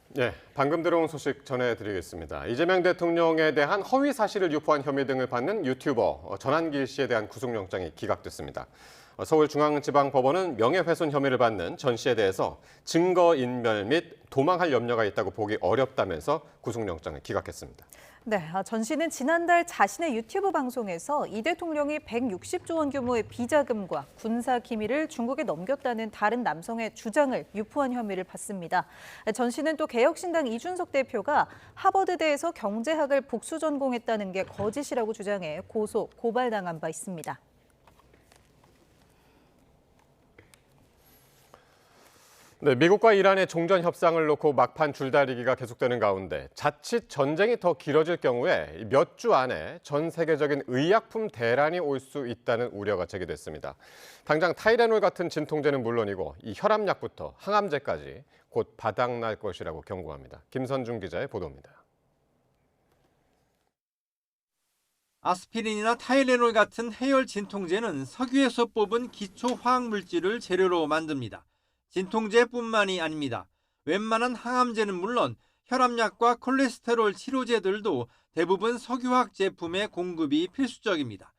네, 방금 들어온 소식 전해드리겠습니다. 이재명 대통령에 대한 허위 사실을 유포한 혐의 등을 받는 유튜버 전한길 씨에 대한 구속영장이 기각됐습니다. 서울중앙지방법원은 명예훼손 혐의를 받는 전 씨에 대해서 증거인멸 및 도망할 염려가 있다고 보기 어렵다면서 구속영장을 기각했습니다. 네, 전 씨는 지난달 자신의 유튜브 방송에서 이 대통령이 160조 원 규모의 비자금과 군사 기밀을 중국에 넘겼다는 다른 남성의 주장을 유포한 혐의를 받습니다. 전 씨는 또 개혁신당 이준석 대표가 하버드대에서 경제학을 복수 전공했다는 게 거짓이라고 주장해 고발당한 바 있습니다. 네, 미국과 이란의 종전 협상을 놓고 막판 줄다리기가 계속되는 가운데 자칫 전쟁이 더 길어질 경우에 몇 주 안에 전 세계적인 의약품 대란이 올 수 있다는 우려가 제기됐습니다. 당장 타이레놀 같은 진통제는 물론이고 이 혈압약부터 항암제까지 곧 바닥날 것이라고 경고합니다. 김선중 기자의 보도입니다. 아스피린이나 타이레놀 같은 해열 진통제는 석유에서 뽑은 기초 화학물질을 재료로 만듭니다. 진통제뿐만이 아닙니다. 웬만한 항암제는 물론 혈압약과 콜레스테롤 치료제들도 대부분 석유화학 제품의 공급이 필수적입니다.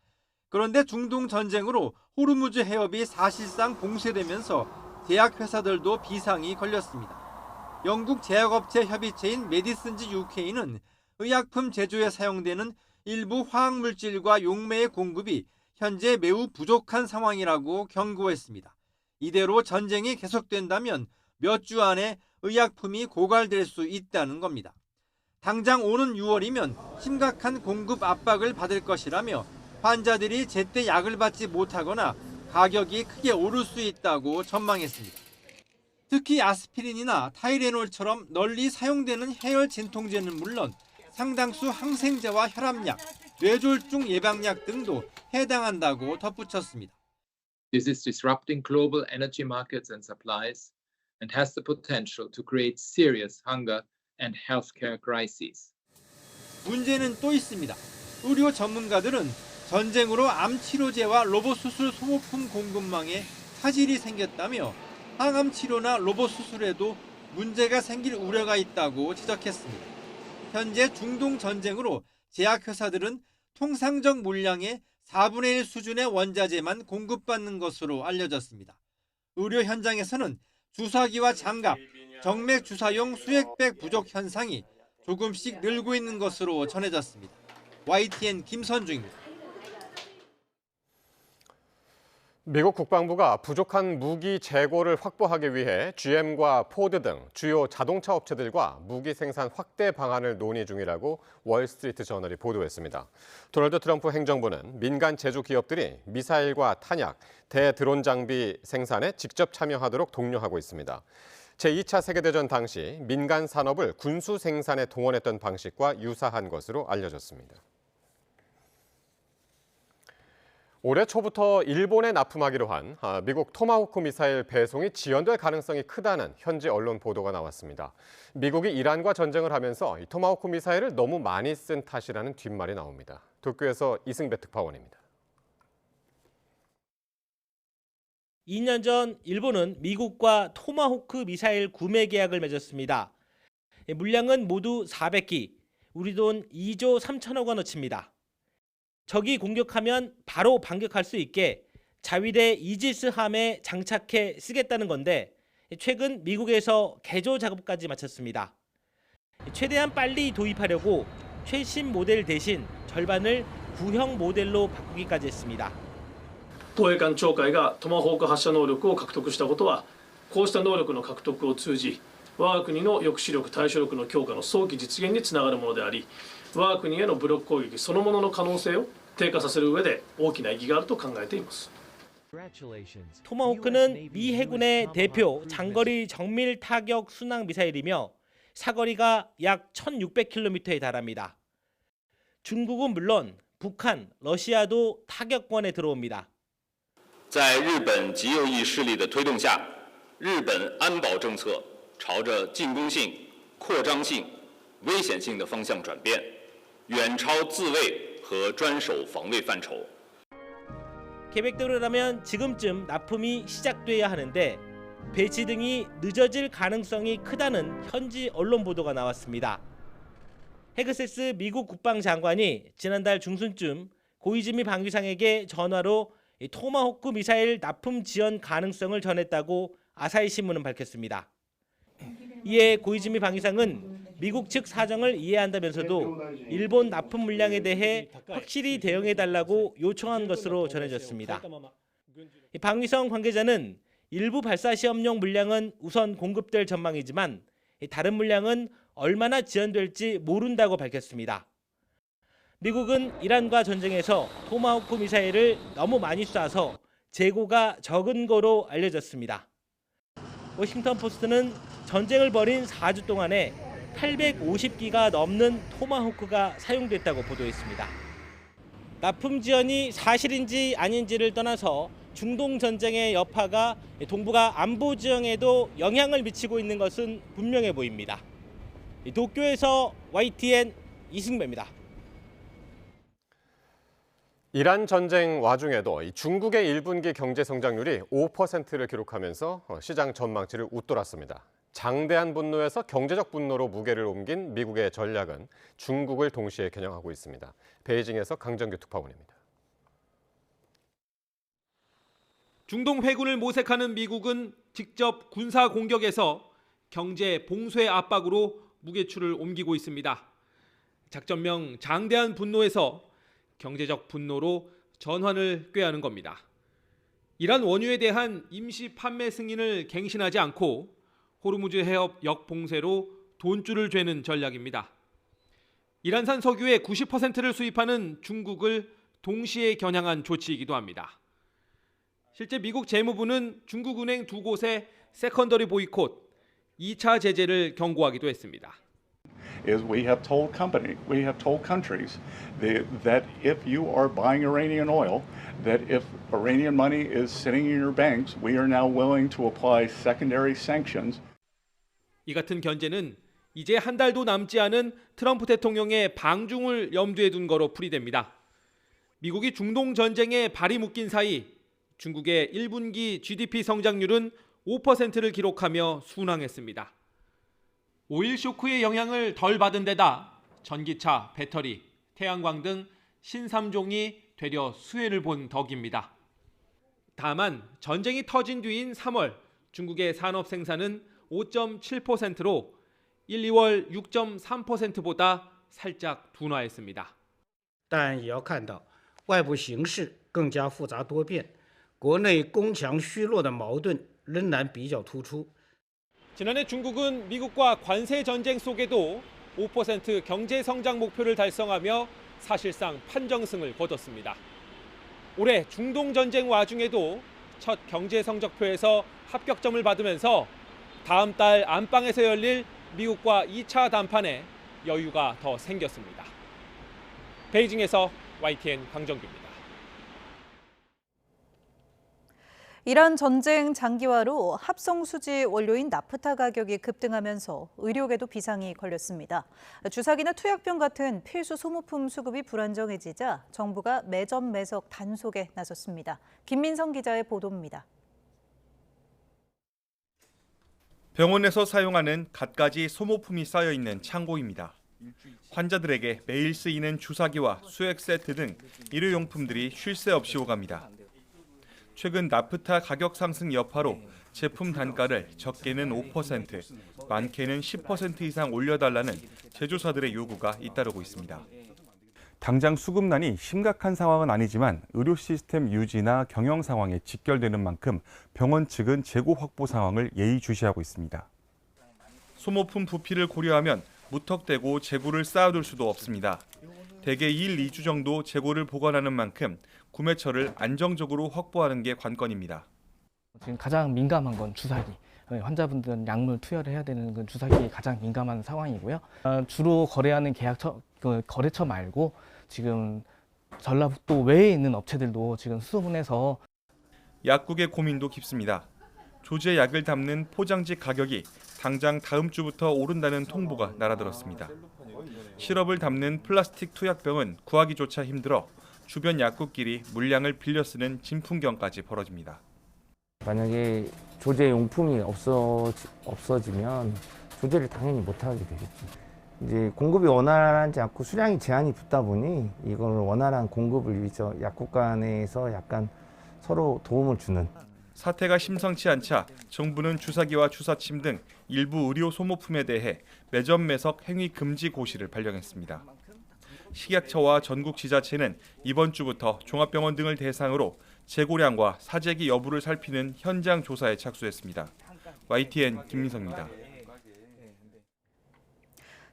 그런데 중동 전쟁으로 호르무즈 해협이 사실상 봉쇄되면서 제약회사들도 비상이 걸렸습니다. 영국 제약업체 협의체인 메디슨즈 UK는 의약품 제조에 사용되는 일부 화학물질과 용매의 공급이 현재 매우 부족한 상황이라고 경고했습니다. 이대로 전쟁이 계속된다면 몇 주 안에 의약품이 고갈될 수 있다는 겁니다. 당장 오는 6월이면 심각한 공급 압박을 받을 것이라며 환자들이 제때 약을 받지 못하거나 가격이 크게 오를 수 있다고 전망했습니다. 특히 아스피린이나 타이레놀처럼 널리 사용되는 해열 진통제는 물론 상당수 항생제와 혈압약, 뇌졸중 예방약 등도 해당한다고 덧붙였습니다. This is disrupting global energy markets and supplies and has the potential to create serious hunger and healthcare crises. 문제는 또 있습니다. 의료 전문가들은 전쟁으로 암 치료제와 로봇 수술 소모품 공급망에 차질이 생겼다며 항암 치료나 로봇 수술에도 문제가 생길 우려가 있다고 지적했습니다. 현재 중동 전쟁으로 제약회사들은 통상적 물량의 4분의 1 수준의 원자재만 공급받는 것으로 알려졌습니다. 의료 현장에서는 주사기와 장갑, 정맥 주사용 수액백 부족 현상이 조금씩 늘고 있는 것으로 전해졌습니다. YTN 김선중입니다. 미국 국방부가 부족한 무기 재고를 확보하기 위해 GM과 포드 등 주요 자동차 업체들과 무기 생산 확대 방안을 논의 중이라고 월스트리트 저널이 보도했습니다. 도널드 트럼프 행정부는 민간 제조 기업들이 미사일과 탄약, 대드론 장비 생산에 직접 참여하도록 독려하고 있습니다. 제2차 세계대전 당시 민간 산업을 군수 생산에 동원했던 방식과 유사한 것으로 알려졌습니다. 올해 초부터 일본에 납품하기로 한 미국 토마호크 미사일 배송이 지연될 가능성이 크다는 현지 언론 보도가 나왔습니다. 미국이 이란과 전쟁을 하면서 이 토마호크 미사일을 너무 많이 쓴 탓이라는 뒷말이 나옵니다. 도쿄에서 이승배 특파원입니다. 2년 전 일본은 미국과 토마호크 미사일 구매 계약을 맺었습니다. 물량은 모두 400기, 우리 돈 2조 3천억 원어치입니다. 적이 공격하면 바로 반격할 수 있게 자위대 이지스 함에 장착해 쓰겠다는 건데 최근 미국에서 개조 작업까지 마쳤습니다. 최대한 빨리 도입하려고 최신 모델 대신 절반을 구형 모델로 바꾸기까지 했습니다. 防衛官庁会がトマホーク発射能力を獲得したことは、こうした能力の獲得を通じ、我が国の抑止力・対処力の強化の早期実現につながるものであり、我が国への武力攻撃そのものの可能性を低下させる上で大きな意義があると考えています。 토마호크는 미 해군의 대표 장거리 정밀 타격 순항 미사일이며 사거리가 약 1,600km에 달합니다. 중국은 물론 북한, 러시아도 타격권에 들어옵니다. 在日本极右翼势力的推动下，日本安保政策朝着进攻性、扩张性、危险性的方向转变，远超自卫和专守防卫范畴。 계획대로라면 지금쯤 납품이 시작돼야 하는데 배치 등이 늦어질 가능성이 크다는 현지 언론 보도가 나왔습니다. 헤그세스 미국 국방장관이 지난달 중순쯤 고이즈미 방위상에게 전화로 토마호크 미사일 납품 지연 가능성을 전했다고 아사히 신문은 밝혔습니다. 이에 고이즈미 방위상은 미국 측 사정을 이해한다면서도 일본 납품 물량에 대해 확실히 대응해달라고 요청한 것으로 전해졌습니다. 방위성 관계자는 일부 발사 시험용 물량은 우선 공급될 전망이지만 다른 물량은 얼마나 지연될지 모른다고 밝혔습니다. 미국은 이란과 전쟁에서 토마호크 미사일을 너무 많이 쏴서 재고가 적은 거로 알려졌습니다. 워싱턴 포스트는 전쟁을 벌인 4주 동안에 850기가 넘는 토마호크가 사용됐다고 보도했습니다. 납품 지연이 사실인지 아닌지를 떠나서 중동 전쟁의 여파가 동북아 안보 지형에도 영향을 미치고 있는 것은 분명해 보입니다. 도쿄에서 YTN 이승배입니다. 이란 전쟁 와중에도 중국의 1분기 경제 성장률이 5%를 기록하면서 시장 전망치를 웃돌았습니다. 장대한 분노에서 경제적 분노로 무게를 옮긴 미국의 전략은 중국을 동시에 겨냥하고 있습니다. 베이징에서 강정규 특파원입니다. 중동 회군을 모색하는 미국은 직접 군사 공격에서 경제 봉쇄 압박으로 무게추를 옮기고 있습니다. 작전명 장대한 분노에서 경제적 분노로 전환을 꾀하는 겁니다. 이란 원유에 대한 임시 판매 승인을 갱신하지 않고 호르무즈 해협 역봉쇄로 돈줄을 죄는 전략입니다. 이란산 석유의 90%를 수입하는 중국을 동시에 겨냥한 조치이기도 합니다. 실제 미국 재무부는 중국은행 두 곳의 세컨더리 보이콧, 2차 제재를 경고하기도 했습니다. is we have told countries that if you are buying Iranian oil, that if Iranian money is sitting in your banks, we are now willing to apply secondary sanctions. 이 같은 견제는 이제 한 달도 남지 않은 트럼프 대통령의 방중을 염두에 둔 거로 풀이됩니다. 미국이 중동 전쟁에 발이 묶인 사이 중국의 1분기 GDP 성장률은 5%를 기록하며 순항했습니다. 오일 쇼크의 영향을 덜 받은 데다 전기차, 배터리, 태양광 등 신삼종이 되려 수혜를 본 덕입니다. 다만 전쟁이 터진 뒤인 3월 중국의 산업 생산은 5.7%로 1, 2월 6.3%보다 살짝 둔화했습니다. 但也要看到外部形势更加复杂多变，国内攻强虚弱的矛盾仍然比较突出。 지난해 중국은 미국과 관세 전쟁 속에도 5% 경제 성장 목표를 달성하며 사실상 판정승을 거뒀습니다. 올해 중동 전쟁 와중에도 첫 경제 성적표에서 합격점을 받으면서 다음 달 안방에서 열릴 미국과 2차談판에 여유가 더 생겼습니다. 베이징에서 YTN 강정규입니다. 이란 전쟁 장기화로 합성 수지 원료인 나프타 가격이 급등하면서 의료계도 비상이 걸렸습니다. 주사기나 투약병 같은 필수 소모품 수급이 불안정해지자 정부가 매점 매석 단속에 나섰습니다. 김민성 기자의 보도입니다. 병원에서 사용하는 갖가지 소모품이 쌓여 있는 창고입니다. 환자들에게 매일 쓰이는 주사기와 수액 세트 등 일회용품들이 쉴 새 없이 오갑니다. 최근 나프타 가격 상승 여파로 제품 단가를 적게는 5%, 많게는 10% 이상 올려달라는 제조사들의 요구가 잇따르고 있습니다. 당장 수급난이 심각한 상황은 아니지만 의료 시스템 유지나 경영 상황에 직결되는 만큼 병원 측은 재고 확보 상황을 예의주시하고 있습니다. 소모품 부피를 고려하면 무턱대고 재고를 쌓아둘 수도 없습니다. 대개 1, 2주 정도 재고를 보관하는 만큼 구매처를 안정적으로 확보하는 게 관건입니다. 지금 가장 민감한 건 주사기. 환자분들은 약물 투여를 해야 되는 건 주사기에 가장 민감한 상황이고요. 주로 거래하는 거래처 말고 지금 전라북도 외에 있는 업체들도 지금 수소문해서 약국의 고민도 깊습니다. 조제 약을 담는 포장지 가격이 당장 다음 주부터 오른다는 통보가 날아들었습니다. 시럽을 담는 플라스틱 투약병은 구하기조차 힘들어 주변 약국끼리 물량을 빌려 쓰는 진풍경까지 벌어집니다. 만약에 조제 용품이 없어지면 조제를 당연히 못하게 되겠죠. 이제 공급이 원활하지 않고 수량이 제한이 붙다 보니 이걸 원활한 공급을 위해서 약국 간에서 약간 서로 도움을 주는. 사태가 심상치 않자 정부는 주사기와 주사침 등 일부 의료 소모품에 대해 매점 매석 행위 금지 고시를 발령했습니다. 식약처와 전국 지자체는 이번 주부터 종합병원 등을 대상으로 재고량과 사재기 여부를 살피는 현장 조사에 착수했습니다. YTN 김민성입니다.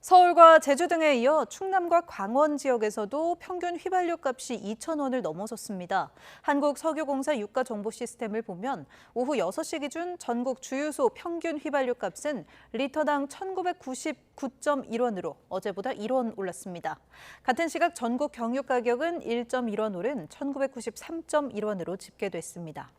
서울과 제주 등에 이어 충남과 강원 지역에서도 평균 휘발유 값이 2,000원을 넘어섰습니다. 한국석유공사 유가 정보 시스템을 보면 오후 6시 기준 전국 주유소 평균 휘발유 값은 리터당 1,999.1원으로 어제보다 1원 올랐습니다. 같은 시각 전국 경유 가격은 1.1원 오른 1,993.1원으로 집계됐습니다.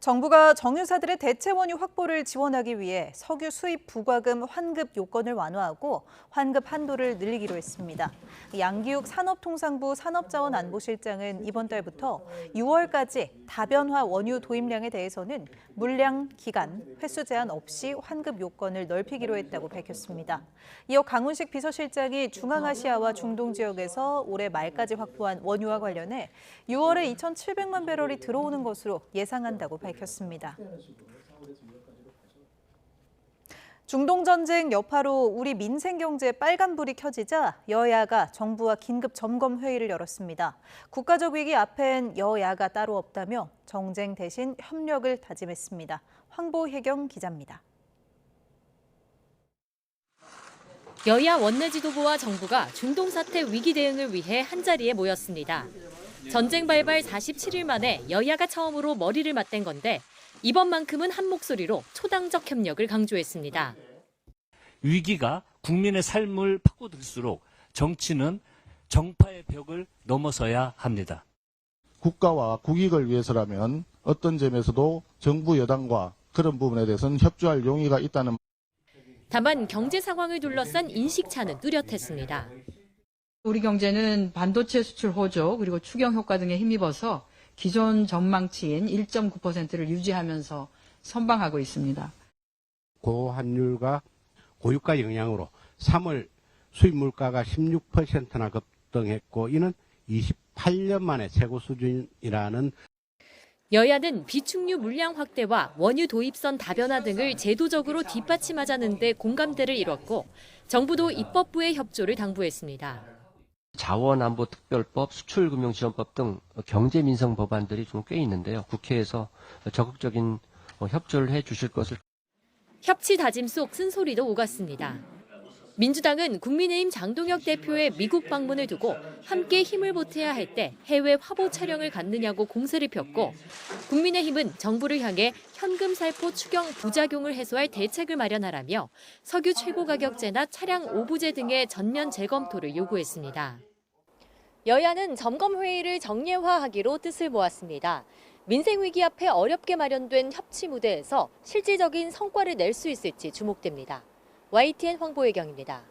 정부가 정유사들의 대체 원유 확보를 지원하기 위해 석유 수입 부과금 환급 요건을 완화하고 환급 한도를 늘리기로 했습니다. 양기욱 산업통상부 산업자원안보실장은 이번 달부터 6월까지 다변화 원유 도입량에 대해서는 물량, 기간, 횟수 제한 없이 환급 요건을 넓히기로 했다고 밝혔습니다. 이어 강훈식 비서실장이 중앙아시아와 중동 지역에서 올해 말까지 확보한 원유와 관련해 6월에 2,700만 배럴이 들어오는 것으로 예상한다고 밝혔습니다. 중동 전쟁 여파로 우리 민생 경제에 빨간불이 켜지자 여야가 정부와 긴급 점검 회의를 열었습니다. 국가적 위기 앞엔 여야가 따로 없다며 정쟁 대신 협력을 다짐했습니다. 황보혜경 기자입니다. 여야 원내 지도부와 정부가 중동 사태 위기 대응을 위해 한자리에 모였습니다. 전쟁 발발 47일 만에 여야가 처음으로 머리를 맞댄 건데 이번만큼은 한 목소리로 초당적 협력을 강조했습니다. 위기가 국민의 삶을 파고들수록 정치는 정파의 벽을 넘어서야 합니다. 국가와 국익을 위해서라면 어떤 점에서도 정부 여당과 그런 부분에 대해서는 협조할 용의가 있다는. 다만 경제 상황을 둘러싼 인식차는 뚜렷했습니다. 우리 경제는 반도체 수출 호조 그리고 추경 효과 등에 힘입어서 기존 전망치인 1.9%를 유지하면서 선방하고 있습니다. 고환율과 고유가 영향으로 3월 수입 물가가 16%나 급등했고 이는 28년 만에 최고 수준이라는. 여야는 비축유 물량 확대와 원유 도입선 다변화 등을 제도적으로 뒷받침하자는 데 공감대를 이뤘고 정부도 입법부의 협조를 당부했습니다. 자원안보특별법, 수출금융지원법 등 경제민생 법안들이 좀 꽤 있는데요. 국회에서 적극적인 협조를 해 주실 것을. 협치 다짐 속 쓴소리도 오갔습니다. 민주당은 국민의힘 장동혁 대표의 미국 방문을 두고 함께 힘을 보태야 할 때 해외 화보 촬영을 갖느냐고 공세를 폈고 국민의힘은 정부를 향해 현금 살포 추경 부작용을 해소할 대책을 마련하라며 석유 최고 가격제나 차량 오부제 등의 전면 재검토를 요구했습니다. 여야는 점검회의를 정례화하기로 뜻을 모았습니다. 민생 위기 앞에 어렵게 마련된 협치 무대에서 실질적인 성과를 낼 수 있을지 주목됩니다. YTN 황보혜경입니다.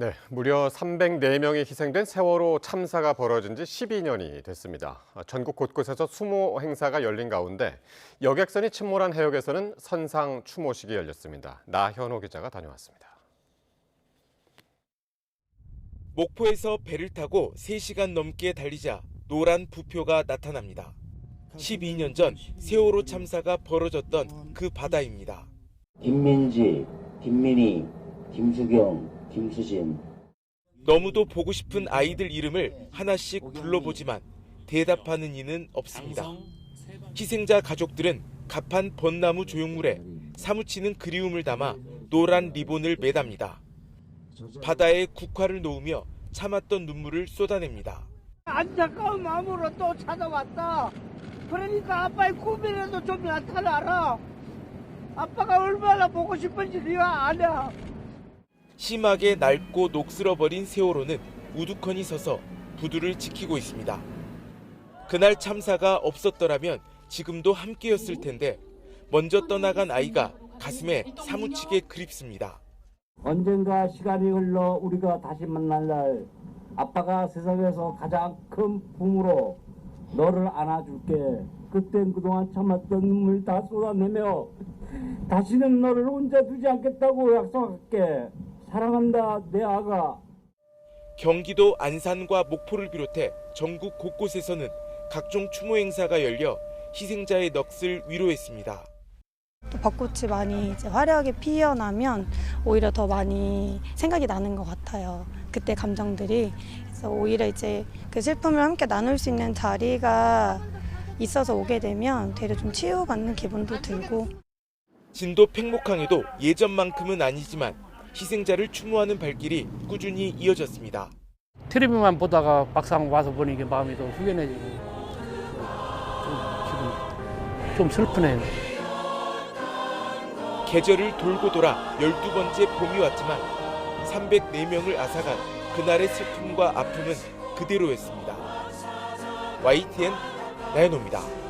네, 무려 304명이 희생된 세월호 참사가 벌어진 지 12년이 됐습니다. 전국 곳곳에서 추모 행사가 열린 가운데 여객선이 침몰한 해역에서는 선상 추모식이 열렸습니다. 나현호 기자가 다녀왔습니다. 목포에서 배를 타고 3시간 넘게 달리자 노란 부표가 나타납니다. 12년 전 세월호 참사가 벌어졌던 그 바다입니다. 김민지, 김민희, 김수경, 김수진. 너무도 보고 싶은 아이들 이름을 하나씩 불러보지만 대답하는 이는 없습니다. 희생자 가족들은 갑판 벚나무 조형물에 사무치는 그리움을 담아 노란 리본을 매답니다. 바다에 국화를 놓으며 참았던 눈물을 쏟아냅니다. 안타까운 마음으로 또 찾아왔다. 그러니까 아빠의 고민에도 좀 나타나라. 아빠가 얼마나 보고 싶은지 네가 아냐. 심하게 낡고 녹슬어버린 세월호는 우두커니 서서 부두를 지키고 있습니다. 그날 참사가 없었더라면 지금도 함께였을 텐데 먼저 떠나간 아이가 가슴에 사무치게 그립습니다. 언젠가 시간이 흘러 우리가 다시 만날 날 아빠가 세상에서 가장 큰 품으로 너를 안아줄게. 그땐 그동안 참았던 눈물 다 쏟아내며 다시는 너를 혼자 두지 않겠다고 약속할게. 사랑한다, 내 아가. 경기도 안산과 목포를 비롯해 전국 곳곳에서는 각종 추모 행사가 열려 희생자의 넋을 위로했습니다. 또 벚꽃이 많이 이제 화려하게 피어나면 오히려 더 많이 생각이 나는 것 같아요. 그때 감정들이. 그래서 오히려 이제 그 슬픔을 함께 나눌 수 있는 자리가 있어서 오게 되면 되려 좀 치유받는 기분도 들고. 진도 팽목항에도 예전만큼은 아니지만 희생자를 추모하는 발길이 꾸준히 이어졌습니다. 텔레비만 보다가 막상 와서 보니 마음이 더 후련해지고 좀 슬프네요. 계절을 돌고 돌아 12번째 봄이 왔지만 304명을 앗아간 그날의 슬픔과 아픔은 그대로였습니다. YTN 나연호입니다.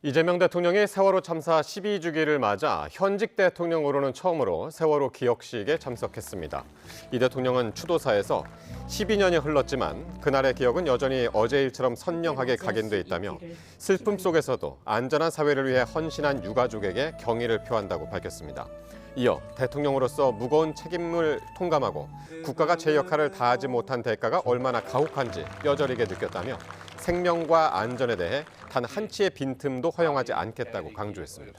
이재명 대통령이 세월호 참사 12주기를 맞아 현직 대통령으로는 처음으로 세월호 기억식에 참석했습니다. 이 대통령은 추도사에서 12년이 흘렀지만 그날의 기억은 여전히 어제 일처럼 선명하게 각인돼 있다며 슬픔 속에서도 안전한 사회를 위해 헌신한 유가족에게 경의를 표한다고 밝혔습니다. 이어 대통령으로서 무거운 책임을 통감하고 국가가 제 역할을 다하지 못한 대가가 얼마나 가혹한지 뼈저리게 느꼈다며 생명과 안전에 대해 단 한치의 빈틈도 허용하지 않겠다고 강조했습니다.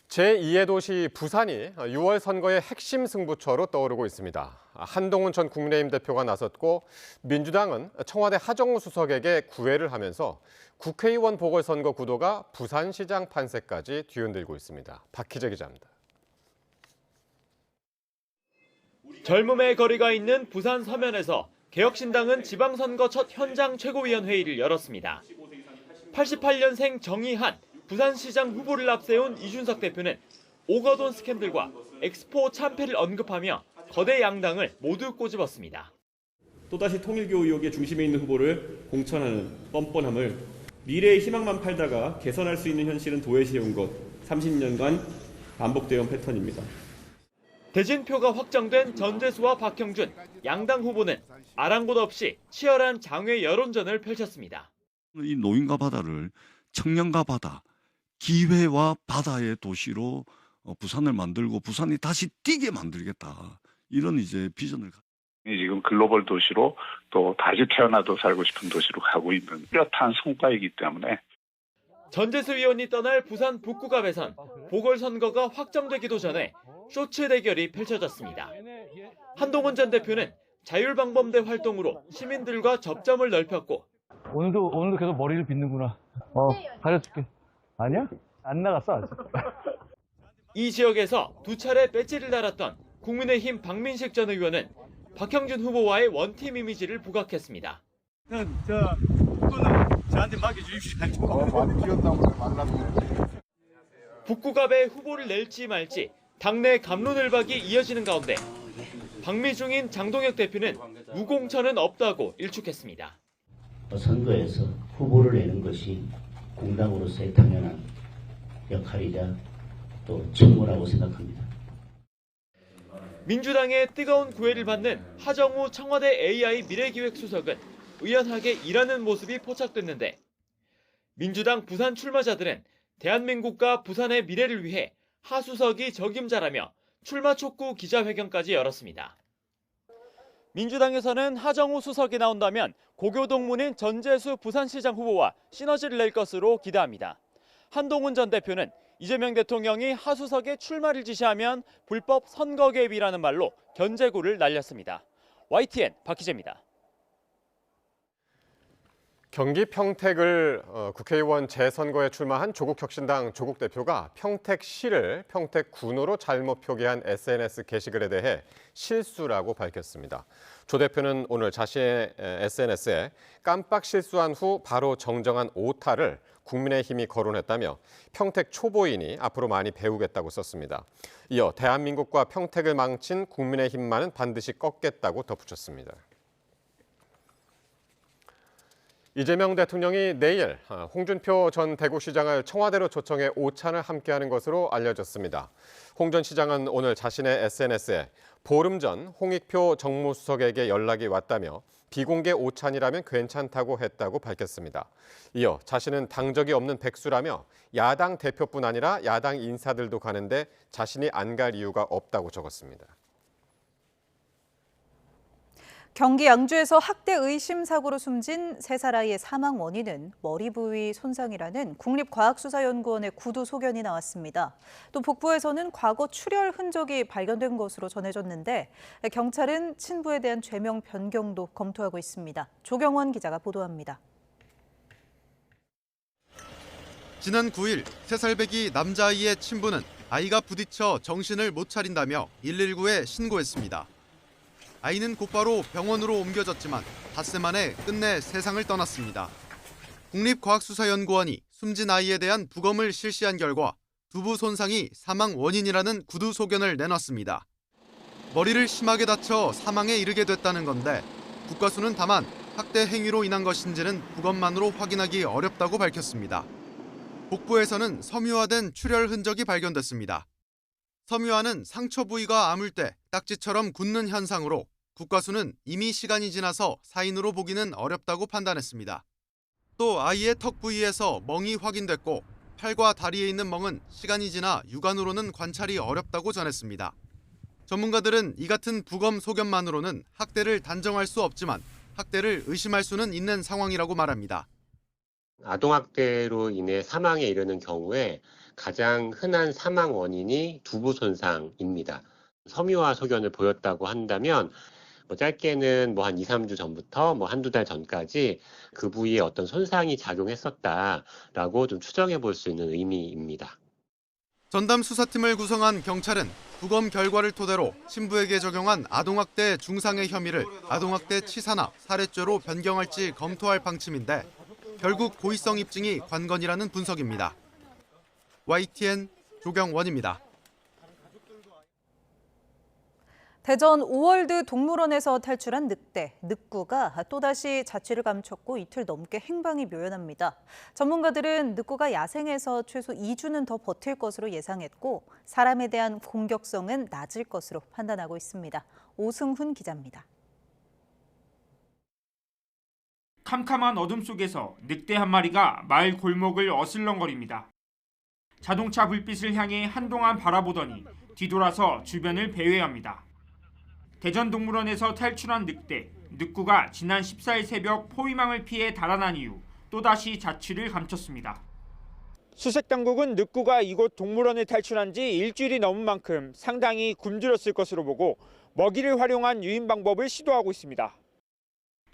제2의 도시 부산이 6월 선거의 핵심 승부처로 떠오르고 있습니다. 한동훈 전 국민의힘 대표가 나섰고 민주당은 청와대 하정우 수석에게 구애를 하면서 국회의원 보궐선거 구도가 부산시장 판세까지 뒤흔들고 있습니다. 박희재 기자입니다. 젊음의 거리가 있는 부산 서면에서 개혁신당은 지방선거 첫 현장 최고위원회의를 열었습니다. 88년생 정의한 부산시장 후보를 앞세운 이준석 대표는 오거돈 스캔들과 엑스포 참패를 언급하며 거대 양당을 모두 꼬집었습니다. 또다시 통일교 의혹의 중심에 있는 후보를 공천하는 뻔뻔함을 미래의 희망만 팔다가 개선할 수 있는 현실은 도외시해온 것 30년간 반복되어 온 패턴입니다. 대진표가 확정된 전재수와 박형준, 양당 후보는 아랑곳 없이 치열한 장외 여론전을 펼쳤습니다. 이 노인과 바다를 청년과 바다, 기회와 바다의 도시로 부산을 만들고 부산이 다시 뛰게 만들겠다. 이런 이제 비전을 지금 글로벌 도시로 또 다시 태어나도 살고 싶은 도시로 가고 있는 뚜렷한 성과이기 때문에 전재수 의원이 떠날 부산 북구갑에선 보궐선거가 확정되기도 전에 쇼츠 대결이 펼쳐졌습니다. 한동훈 전 대표는 자율방범대 활동으로 시민들과 접점을 넓혔고 오늘도 계속 머리를 빗는구나. 가려줄게. 아니야? 안 나갔어 아직. 이 지역에서 두 차례 배지를 달았던 국민의힘 박민식 전 의원은 박형준 후보와의 원팀 이미지를 부각했습니다. 저 북구는 저한테 맡겨주십시오. 많이 키웠다고 만나고. 북구갑에 후보를 낼지 말지 당내 갑론을박이 이어지는 가운데 박미중인 장동혁 대표는 무공천은 없다고 일축했습니다. 선거에서 후보를 내는 것이 공당으로서의 당연한 역할이자 또 직무라고 생각합니다. 민주당의 뜨거운 구애를 받는 하정우 청와대 AI 미래기획수석은 의연하게 일하는 모습이 포착됐는데 민주당 부산 출마자들은 대한민국과 부산의 미래를 위해 하 수석이 적임자라며 출마 촉구 기자회견까지 열었습니다. 민주당에서는 하정우 수석이 나온다면 고교동문인 전재수 부산시장 후보와 시너지를 낼 것으로 기대합니다. 한동훈 전 대표는 이재명 대통령이 하 수석의 출마를 지시하면 불법 선거 개입이라는 말로 견제구를 날렸습니다. YTN 박희재입니다. 경기 평택을 국회의원 재선거에 출마한 조국혁신당 조국 대표가 평택시를 평택군으로 잘못 표기한 SNS 게시글에 대해 실수라고 밝혔습니다. 조 대표는 오늘 자신의 SNS에 깜빡 실수한 후 바로 정정한 오타를 국민의힘이 거론했다며 평택 초보이니 앞으로 많이 배우겠다고 썼습니다. 이어 대한민국과 평택을 망친 국민의힘만은 반드시 꺾겠다고 덧붙였습니다. 이재명 대통령이 내일 홍준표 전 대구시장을 청와대로 초청해 오찬을 함께하는 것으로 알려졌습니다. 홍 전 시장은 오늘 자신의 SNS에 보름 전 홍익표 정무수석에게 연락이 왔다며 비공개 오찬이라면 괜찮다고 했다고 밝혔습니다. 이어 자신은 당적이 없는 백수라며 야당 대표뿐 아니라 야당 인사들도 가는데 자신이 안 갈 이유가 없다고 적었습니다. 경기 양주에서 학대 의심 사고로 숨진 3살 아이의 사망 원인은 머리 부위 손상이라는 국립과학수사연구원의 구두 소견이 나왔습니다. 또 복부에서는 과거 출혈 흔적이 발견된 것으로 전해졌는데 경찰은 친부에 대한 죄명 변경도 검토하고 있습니다. 조경원 기자가 보도합니다. 지난 9일 3살 배기 남자아이의 친부는 아이가 부딪혀 정신을 못 차린다며 119에 신고했습니다. 아이는 곧바로 병원으로 옮겨졌지만 닷새 만에 끝내 세상을 떠났습니다. 국립과학수사연구원이 숨진 아이에 대한 부검을 실시한 결과 두부 손상이 사망 원인이라는 구두 소견을 내놨습니다. 머리를 심하게 다쳐 사망에 이르게 됐다는 건데 국과수는 다만 학대 행위로 인한 것인지는 부검만으로 확인하기 어렵다고 밝혔습니다. 복부에서는 섬유화된 출혈 흔적이 발견됐습니다. 섬유화는 상처 부위가 아물 때 딱지처럼 굳는 현상으로 국과수는 이미 시간이 지나서 사인으로 보기는 어렵다고 판단했습니다. 또 아이의 턱 부위에서 멍이 확인됐고 팔과 다리에 있는 멍은 시간이 지나 육안으로는 관찰이 어렵다고 전했습니다. 전문가들은 이 같은 부검 소견만으로는 학대를 단정할 수 없지만 학대를 의심할 수는 있는 상황이라고 말합니다. 아동학대로 인해 사망에 이르는 경우에 가장 흔한 사망 원인이 두부 손상입니다. 섬유화 소견을 보였다고 한다면 짧게는 한 2, 3주 전부터 한두 달 전까지 그 부위에 어떤 손상이 작용했었다라고 좀 추정해 볼 수 있는 의미입니다. 전담 수사팀을 구성한 경찰은 부검 결과를 토대로 친부에게 적용한 아동학대 중상해 혐의를 아동학대 치사나 살해죄로 변경할지 검토할 방침인데 결국 고의성 입증이 관건이라는 분석입니다. YTN 조경원입니다. 대전 오월드 동물원에서 탈출한 늑대, 늑구가 또다시 자취를 감췄고 이틀 넘게 행방이 묘연합니다. 전문가들은 늑구가 야생에서 최소 2주는 더 버틸 것으로 예상했고 사람에 대한 공격성은 낮을 것으로 판단하고 있습니다. 오승훈 기자입니다. 캄캄한 어둠 속에서 늑대 한 마리가 마을 골목을 어슬렁거립니다. 자동차 불빛을 향해 한동안 바라보더니 뒤돌아서 주변을 배회합니다. 대전동물원에서 탈출한 늑대, 늑구가 지난 14일 새벽 포위망을 피해 달아난 이후 또다시 자취를 감췄습니다. 수색당국은 늑구가 이곳 동물원을 탈출한 지 일주일이 넘은 만큼 상당히 굶주렸을 것으로 보고 먹이를 활용한 유인 방법을 시도하고 있습니다.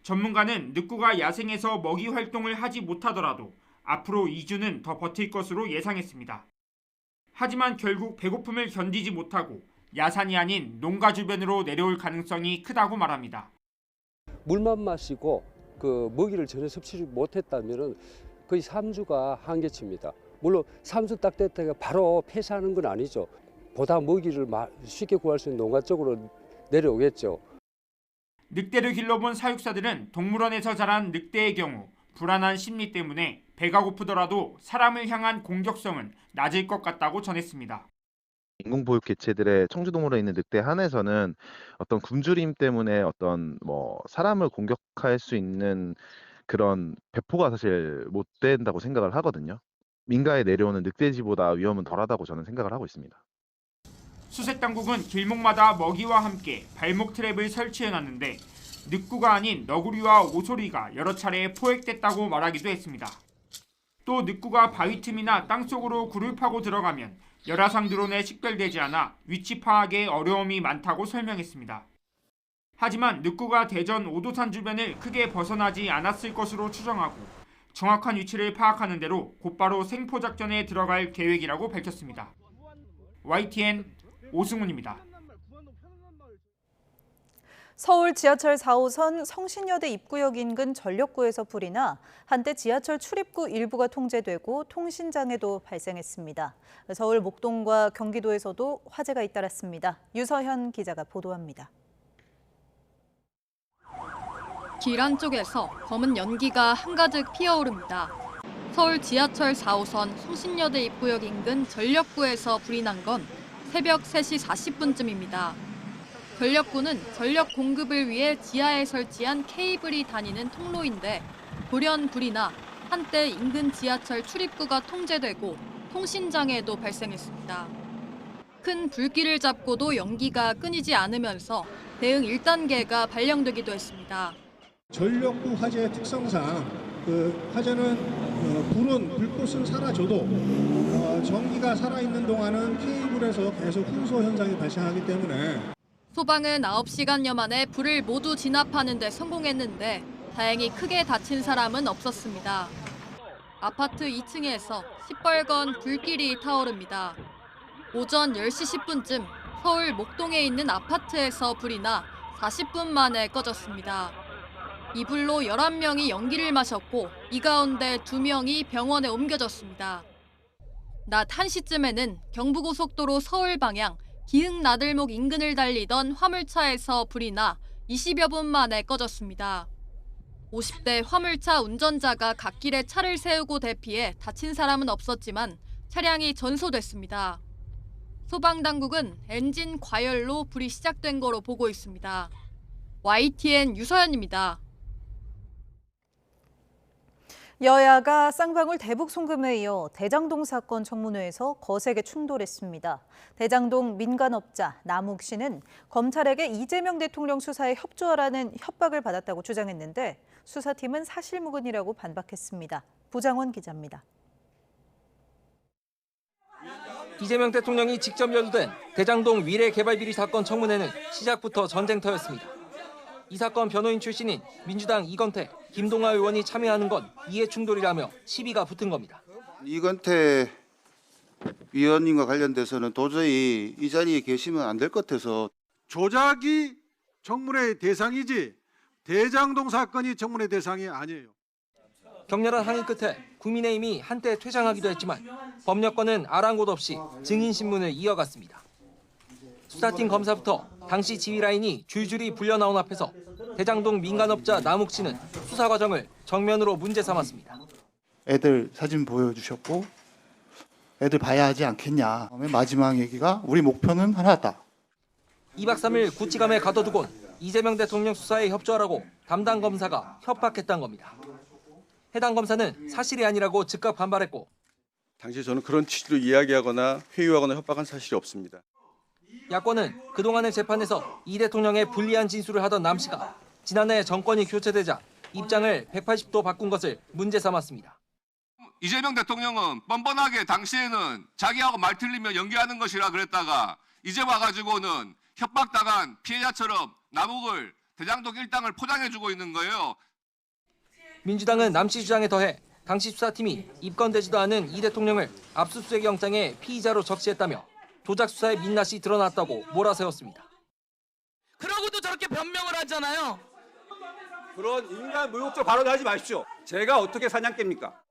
전문가는 늑구가 야생에서 먹이 활동을 하지 못하더라도 앞으로 2주는 더 버틸 것으로 예상했습니다. 하지만 결국 배고픔을 견디지 못하고 야산이 아닌 농가 주변으로 내려올 가능성이 크다고 말합니다. 물만 마시고 먹이를 전혀 섭취하지 못했다면 거의 3주가 한계치입니다. 물론 3주 딱 됐다가 바로 폐사하는 건 아니죠. 보다 먹이를 쉽게 구할 수 있는 농가 쪽으로 내려오겠죠. 늑대를 길러본 사육사들은 동물원에서 자란 늑대의 경우 불안한 심리 때문에 배가 고프더라도 사람을 향한 공격성은 낮을 것 같다고 전했습니다. 인공보육 개체들의 청주동물원에 있는 늑대 한에서는 어떤 굶주림 때문에 어떤 뭐 사람을 공격할 수 있는 그런 배포가 사실 못 된다고 생각을 하거든요. 민가에 내려오는 늑대지보다 위험은 덜하다고 저는 생각을 하고 있습니다. 수색 당국은 길목마다 먹이와 함께 발목 트랩을 설치해놨는데 늑구가 아닌 너구리와 오소리가 여러 차례 포획됐다고 말하기도 했습니다. 또 늑구가 바위 틈이나 땅속으로 굴을 파고 들어가면 열화상 드론에 식별되지 않아 위치 파악에 어려움이 많다고 설명했습니다. 하지만 늑구가 대전 오도산 주변을 크게 벗어나지 않았을 것으로 추정하고 정확한 위치를 파악하는 대로 곧바로 생포작전에 들어갈 계획이라고 밝혔습니다. YTN 오승훈입니다. 서울 지하철 4호선 성신여대 입구역 인근 전력구에서 불이 나 한때 지하철 출입구 일부가 통제되고 통신장애도 발생했습니다. 서울 목동과 경기도에서도 화재가 잇따랐습니다. 유서현 기자가 보도합니다. 길 안쪽에서 검은 연기가 한가득 피어오릅니다. 서울 지하철 4호선 성신여대 입구역 인근 전력구에서 불이 난 건 새벽 3시 40분쯤입니다. 전력구는 전력 공급을 위해 지하에 설치한 케이블이 다니는 통로인데 돌연 불이 나 한때 인근 지하철 출입구가 통제되고 통신장애도 발생했습니다. 큰 불길을 잡고도 연기가 끊이지 않으면서 대응 1단계가 발령되기도 했습니다. 전력구 화재의 특성상 그 화재는 불꽃은 사라져도 전기가 살아있는 동안은 케이블에서 계속 훈소 현상이 발생하기 때문에 소방은 9시간여 만에 불을 모두 진압하는 데 성공했는데 다행히 크게 다친 사람은 없었습니다. 아파트 2층에서 시뻘건 불길이 타오릅니다. 오전 10시 10분쯤 서울 목동에 있는 아파트에서 불이 나 40분 만에 꺼졌습니다. 이 불로 11명이 연기를 마셨고 이 가운데 2명이 병원에 옮겨졌습니다. 낮 1시쯤에는 경부고속도로 서울 방향 기흥 나들목 인근을 달리던 화물차에서 불이 나 20여 분 만에 꺼졌습니다. 50대 화물차 운전자가 갓길에 차를 세우고 대피해 다친 사람은 없었지만 차량이 전소됐습니다. 소방당국은 엔진 과열로 불이 시작된 거로 보고 있습니다. YTN 유서연입니다. 여야가 쌍방울 대북 송금에 이어 대장동 사건 청문회에서 거세게 충돌했습니다. 대장동 민간업자 남욱 씨는 검찰에게 이재명 대통령 수사에 협조하라는 협박을 받았다고 주장했는데 수사팀은 사실무근이라고 반박했습니다. 부장원 기자입니다. 이재명 대통령이 직접 연루된 대장동 위례개발비리 사건 청문회는 시작부터 전쟁터였습니다. 이 사건 변호인 출신인 민주당 이건태, 김동아 의원이 참여하는 건 이해충돌이라며 시비가 붙은 겁니다. 이건태 위원님과 관련돼서는 도저히 이 자리에 계시면 안 될 것 같아서 조작이 청문회의 대상이지 대장동 사건이 청문회 대상이 아니에요. 격렬한 항의 끝에 국민의힘이 한때 퇴장하기도 했지만 법률권은 아랑곳 없이 증인신문을 이어갔습니다. 수사팀 검사부터 당시 지휘라인이 줄줄이 불려나온 앞에서 대장동 민간업자 남욱 씨는 수사 과정을 정면으로 문제 삼았습니다. 애들 사진 보여주셨고 애들 봐야 하지 않겠냐. 마지막 얘기가 우리 목표는 하나다. 2박 3일 구치감에 가둬두곤 이재명 대통령 수사에 협조하라고 담당 검사가 협박했다는 겁니다. 해당 검사는 사실이 아니라고 즉각 반발했고 당시 저는 그런 취지로 이야기하거나 회유하거나 협박한 사실이 없습니다. 야권은 그동안의 재판에서 이 대통령의 불리한 진술을 하던 남 씨가 지난해 정권이 교체되자 입장을 180도 바꾼 것을 문제 삼았습니다. 이재명 대통령은 뻔뻔하게 당시에는 자기하고 말 틀리면 연기하는 것이라 그랬다가 이제 와가지고는 협박당한 피해자처럼 남욱을 대장동 일당을 포장해주고 있는 거예요. 민주당은 남 씨 주장에 더해 당시 수사팀이 입건되지도 않은 이 대통령을 압수수색 영장에 피의자로 적시했다며 조작 수사의 민낯이 드러났다고 몰아세웠습니다. 그러고도 저렇게 변명을 하잖아요. 그런 인간 모욕적 발언을 하지 마십시오. 제가 어떻게 사냥개입니까?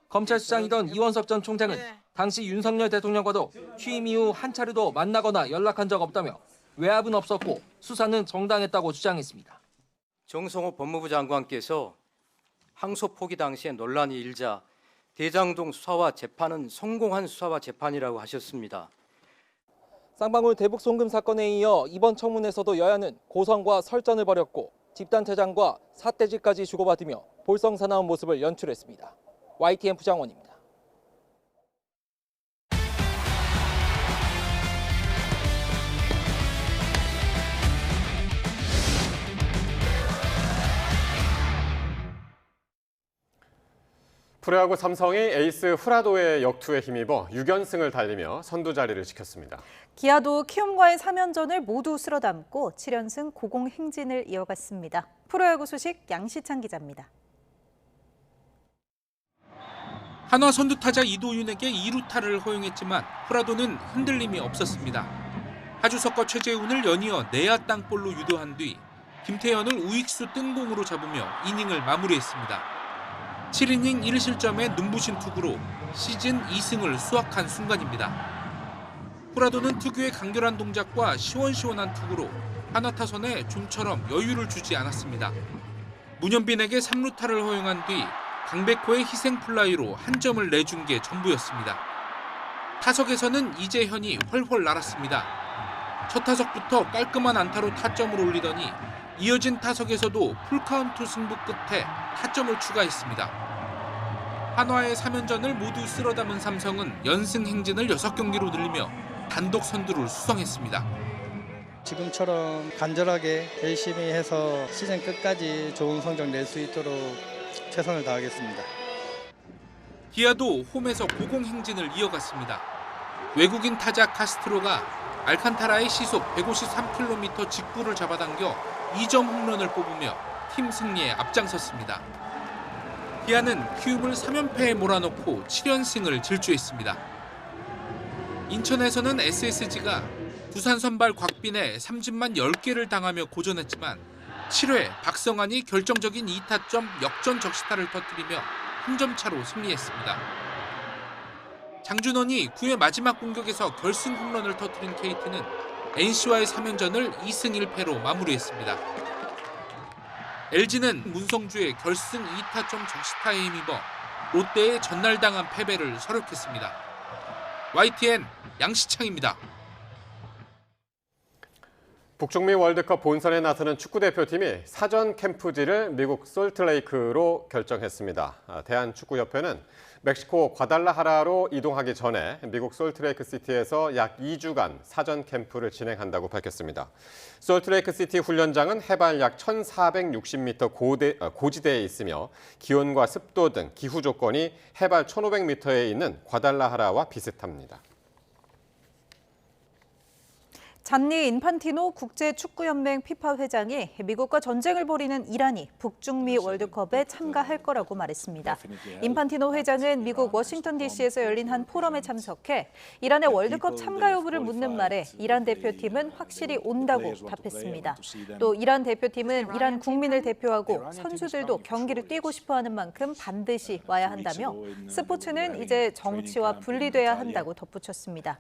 검찰 수장이던 이원석 전 총장은 당시 윤석열 대통령과도 취임 이후 한 차례도 만나거나 연락한 적 없다며 외압은 없었고 수사는 정당했다고 주장했습니다. 정성호 법무부 장관께서 항소 포기 당시에 논란이 일자 대장동 수사와 재판은 성공한 수사와 재판이라고 하셨습니다. 쌍방울 대북 송금 사건에 이어 이번 청문회에서도 여야는 고성과 설전을 벌였고 집단 퇴장과 사태질까지 주고받으며 볼썽사나운 모습을 연출했습니다. YTN 부장원입니다. 프로야구 삼성이 에이스 후라도의 역투에 힘입어 6연승을 달리며 선두 자리를 지켰습니다. 기아도 키움과의 3연전을 모두 쓸어담고 7연승 고공행진을 이어갔습니다. 프로야구 소식 양시창 기자입니다. 한화 선두타자 이도윤에게 2루타를 허용했지만 후라도는 흔들림이 없었습니다. 하주석과 최재훈을 연이어 내야 땅볼로 유도한 뒤 김태현을 우익수 뜬공으로 잡으며 이닝을 마무리했습니다. 7이닝 1실점의 눈부신 투구로 시즌 2승을 수확한 순간입니다. 후라도는 특유의 간결한 동작과 시원시원한 투구로 한화 타선에 좀처럼 여유를 주지 않았습니다. 문현빈에게 3루타를 허용한 뒤 강백호의 희생 플라이로 한 점을 내준 게 전부였습니다. 타석에서는 이재현이 훨훨 날았습니다. 첫 타석부터 깔끔한 안타로 타점을 올리더니 이어진 타석에서도 풀카운트 승부 끝에 타점을 추가했습니다. 한화의 3연전을 모두 쓸어담은 삼성은 연승 행진을 6경기로 늘리며 단독 선두를 수성했습니다. 지금처럼 간절하게 열심히 해서 시즌 끝까지 좋은 성적 낼 수 있도록 최선을 다하겠습니다. 기아도 홈에서 고공행진을 이어갔습니다. 외국인 타자 카스트로가 알칸타라의 시속 153km 직구를 잡아당겨 2점 홈런을 뽑으며 팀 승리에 앞장섰습니다. 기아는 키움을 3연패에 몰아넣고 7연승을 질주했습니다. 인천에서는 SSG가 두산 선발 곽빈의 삼진만 10개를 당하며 고전했지만 7회 박성환이 결정적인 2타점 역전 적시타를 터뜨리며 한 점 차로 승리했습니다. 장준원이 9회 마지막 공격에서 결승 홈런을 터뜨린 KT는 NC와의 3연전을 2승 1패로 마무리했습니다. LG는 문성주의 결승 2타점 적시타에 힘입어 롯데의 전날당한 패배를 서력했습니다. YTN 양시창입니다. 북중미 월드컵 본선에 나서는 축구대표팀이 사전 캠프지를 미국 솔트레이크로 결정했습니다. 대한축구협회는 멕시코 과달라하라로 이동하기 전에 미국 솔트레이크 시티에서 약 2주간 사전 캠프를 진행한다고 밝혔습니다. 솔트레이크 시티 훈련장은 해발 약 1,460m 고지대에 있으며 기온과 습도 등 기후 조건이 해발 1,500m에 있는 과달라하라와 비슷합니다. 잔니 인판티노 국제축구연맹 피파 회장이 미국과 전쟁을 벌이는 이란이 북중미 월드컵에 참가할 거라고 말했습니다. 인판티노 회장은 미국 워싱턴 DC에서 열린 한 포럼에 참석해 이란의 월드컵 참가 여부를 묻는 말에 이란 대표팀은 확실히 온다고 답했습니다. 또 이란 대표팀은 이란 국민을 대표하고 선수들도 경기를 뛰고 싶어하는 만큼 반드시 와야 한다며 스포츠는 이제 정치와 분리돼야 한다고 덧붙였습니다.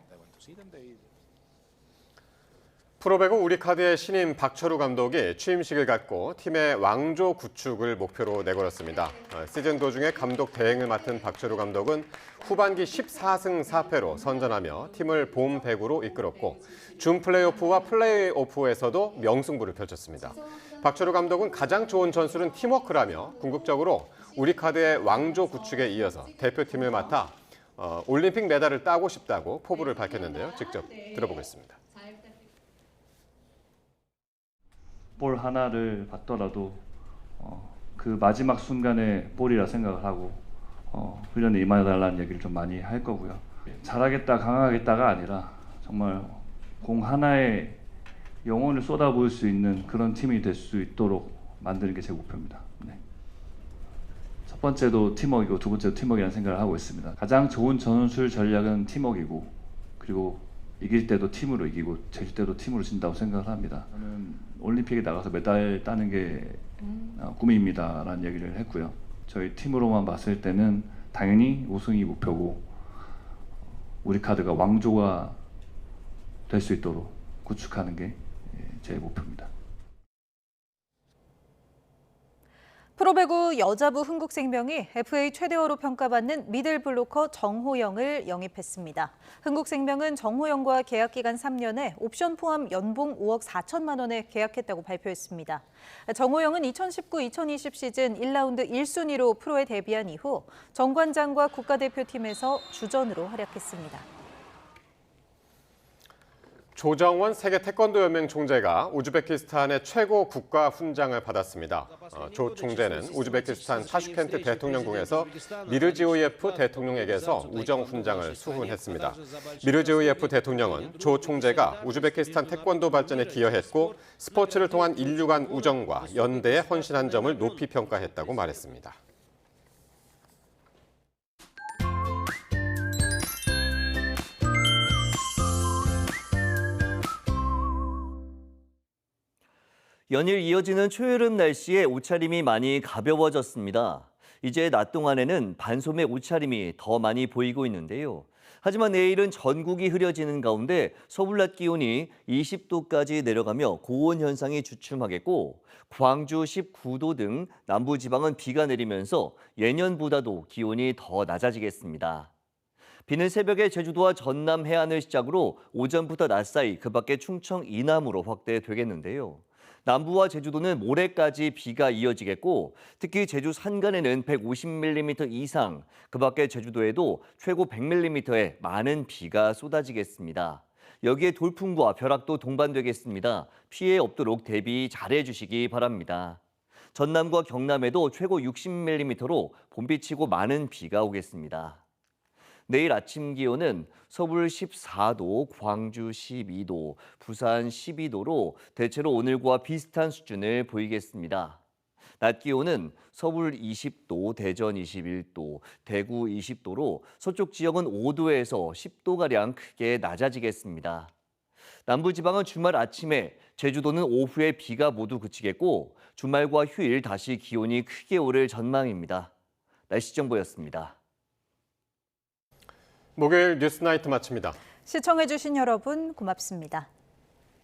프로배구 우리카드의 신임 박철우 감독이 취임식을 갖고 팀의 왕조 구축을 목표로 내걸었습니다. 시즌 도중에 감독 대행을 맡은 박철우 감독은 후반기 14승 4패로 선전하며 팀을 봄 배구로 이끌었고 준 플레이오프와 플레이오프에서도 명승부를 펼쳤습니다. 박철우 감독은 가장 좋은 전술은 팀워크라며 궁극적으로 우리카드의 왕조 구축에 이어서 대표팀을 맡아 올림픽 메달을 따고 싶다고 포부를 밝혔는데요. 직접 들어보겠습니다. 볼 하나를 받더라도 그 마지막 순간에 볼이라 생각을 하고 훈련에 임해달라는 얘기를 좀 많이 할 거고요. 잘하겠다, 강하겠다가 아니라 정말 공 하나에 영혼을 쏟아부을 수 있는 그런 팀이 될 수 있도록 만드는 게 제 목표입니다. 네. 첫 번째도 팀워크이고 두 번째도 팀워크라는 생각을 하고 있습니다. 가장 좋은 전술 전략은 팀워크이고 그리고 이길 때도 팀으로 이기고 질 때도 팀으로 진다고 생각을 합니다. 저는 올림픽에 나가서 메달 따는 게 꿈입니다라는 얘기를 했고요. 저희 팀으로만 봤을 때는 당연히 우승이 목표고 우리카드가 왕조가 될 수 있도록 구축하는 게 제 목표입니다. 프로배구 여자부 흥국생명이 FA 최대어로 평가받는 미들블로커 정호영을 영입했습니다. 흥국생명은 정호영과 계약기간 3년에 옵션 포함 연봉 5억 4천만 원에 계약했다고 발표했습니다. 정호영은 2019-2020 시즌 1라운드 1순위로 프로에 데뷔한 이후 정관장과 국가대표팀에서 주전으로 활약했습니다. 조정원 세계 태권도 연맹 총재가 우즈베키스탄의 최고 국가 훈장을 받았습니다. 조 총재는 우즈베키스탄 타슈켄트 대통령궁에서 미르지오예프 대통령에게서 우정 훈장을 수훈했습니다. 미르지오예프 대통령은 조 총재가 우즈베키스탄 태권도 발전에 기여했고 스포츠를 통한 인류 간 우정과 연대에 헌신한 점을 높이 평가했다고 말했습니다. 연일 이어지는 초여름 날씨에 옷차림이 많이 가벼워졌습니다. 이제 낮 동안에는 반소매 옷차림이 더 많이 보이고 있는데요. 하지만 내일은 전국이 흐려지는 가운데 서울 낮 기온이 20도까지 내려가며 고온 현상이 주춤하겠고 광주 19도 등 남부지방은 비가 내리면서 예년보다도 기온이 더 낮아지겠습니다. 비는 새벽에 제주도와 전남 해안을 시작으로 오전부터 낮 사이 그 밖에 충청 이남으로 확대되겠는데요. 남부와 제주도는 모레까지 비가 이어지겠고 특히 제주 산간에는 150mm 이상, 그 밖에 제주도에도 최고 100mm의 많은 비가 쏟아지겠습니다. 여기에 돌풍과 벼락도 동반되겠습니다. 피해 없도록 대비 잘해 주시기 바랍니다. 전남과 경남에도 최고 60mm로 봄비치고 많은 비가 오겠습니다. 내일 아침 기온은 서울 14도, 광주 12도, 부산 12도로 대체로 오늘과 비슷한 수준을 보이겠습니다. 낮 기온은 서울 20도, 대전 21도, 대구 20도로 서쪽 지역은 5도에서 10도가량 크게 낮아지겠습니다. 남부지방은 주말 아침에, 제주도는 오후에 비가 모두 그치겠고 주말과 휴일 다시 기온이 크게 오를 전망입니다. 날씨 정보였습니다. 목요일 뉴스나이트 마칩니다. 시청해주신 여러분 고맙습니다.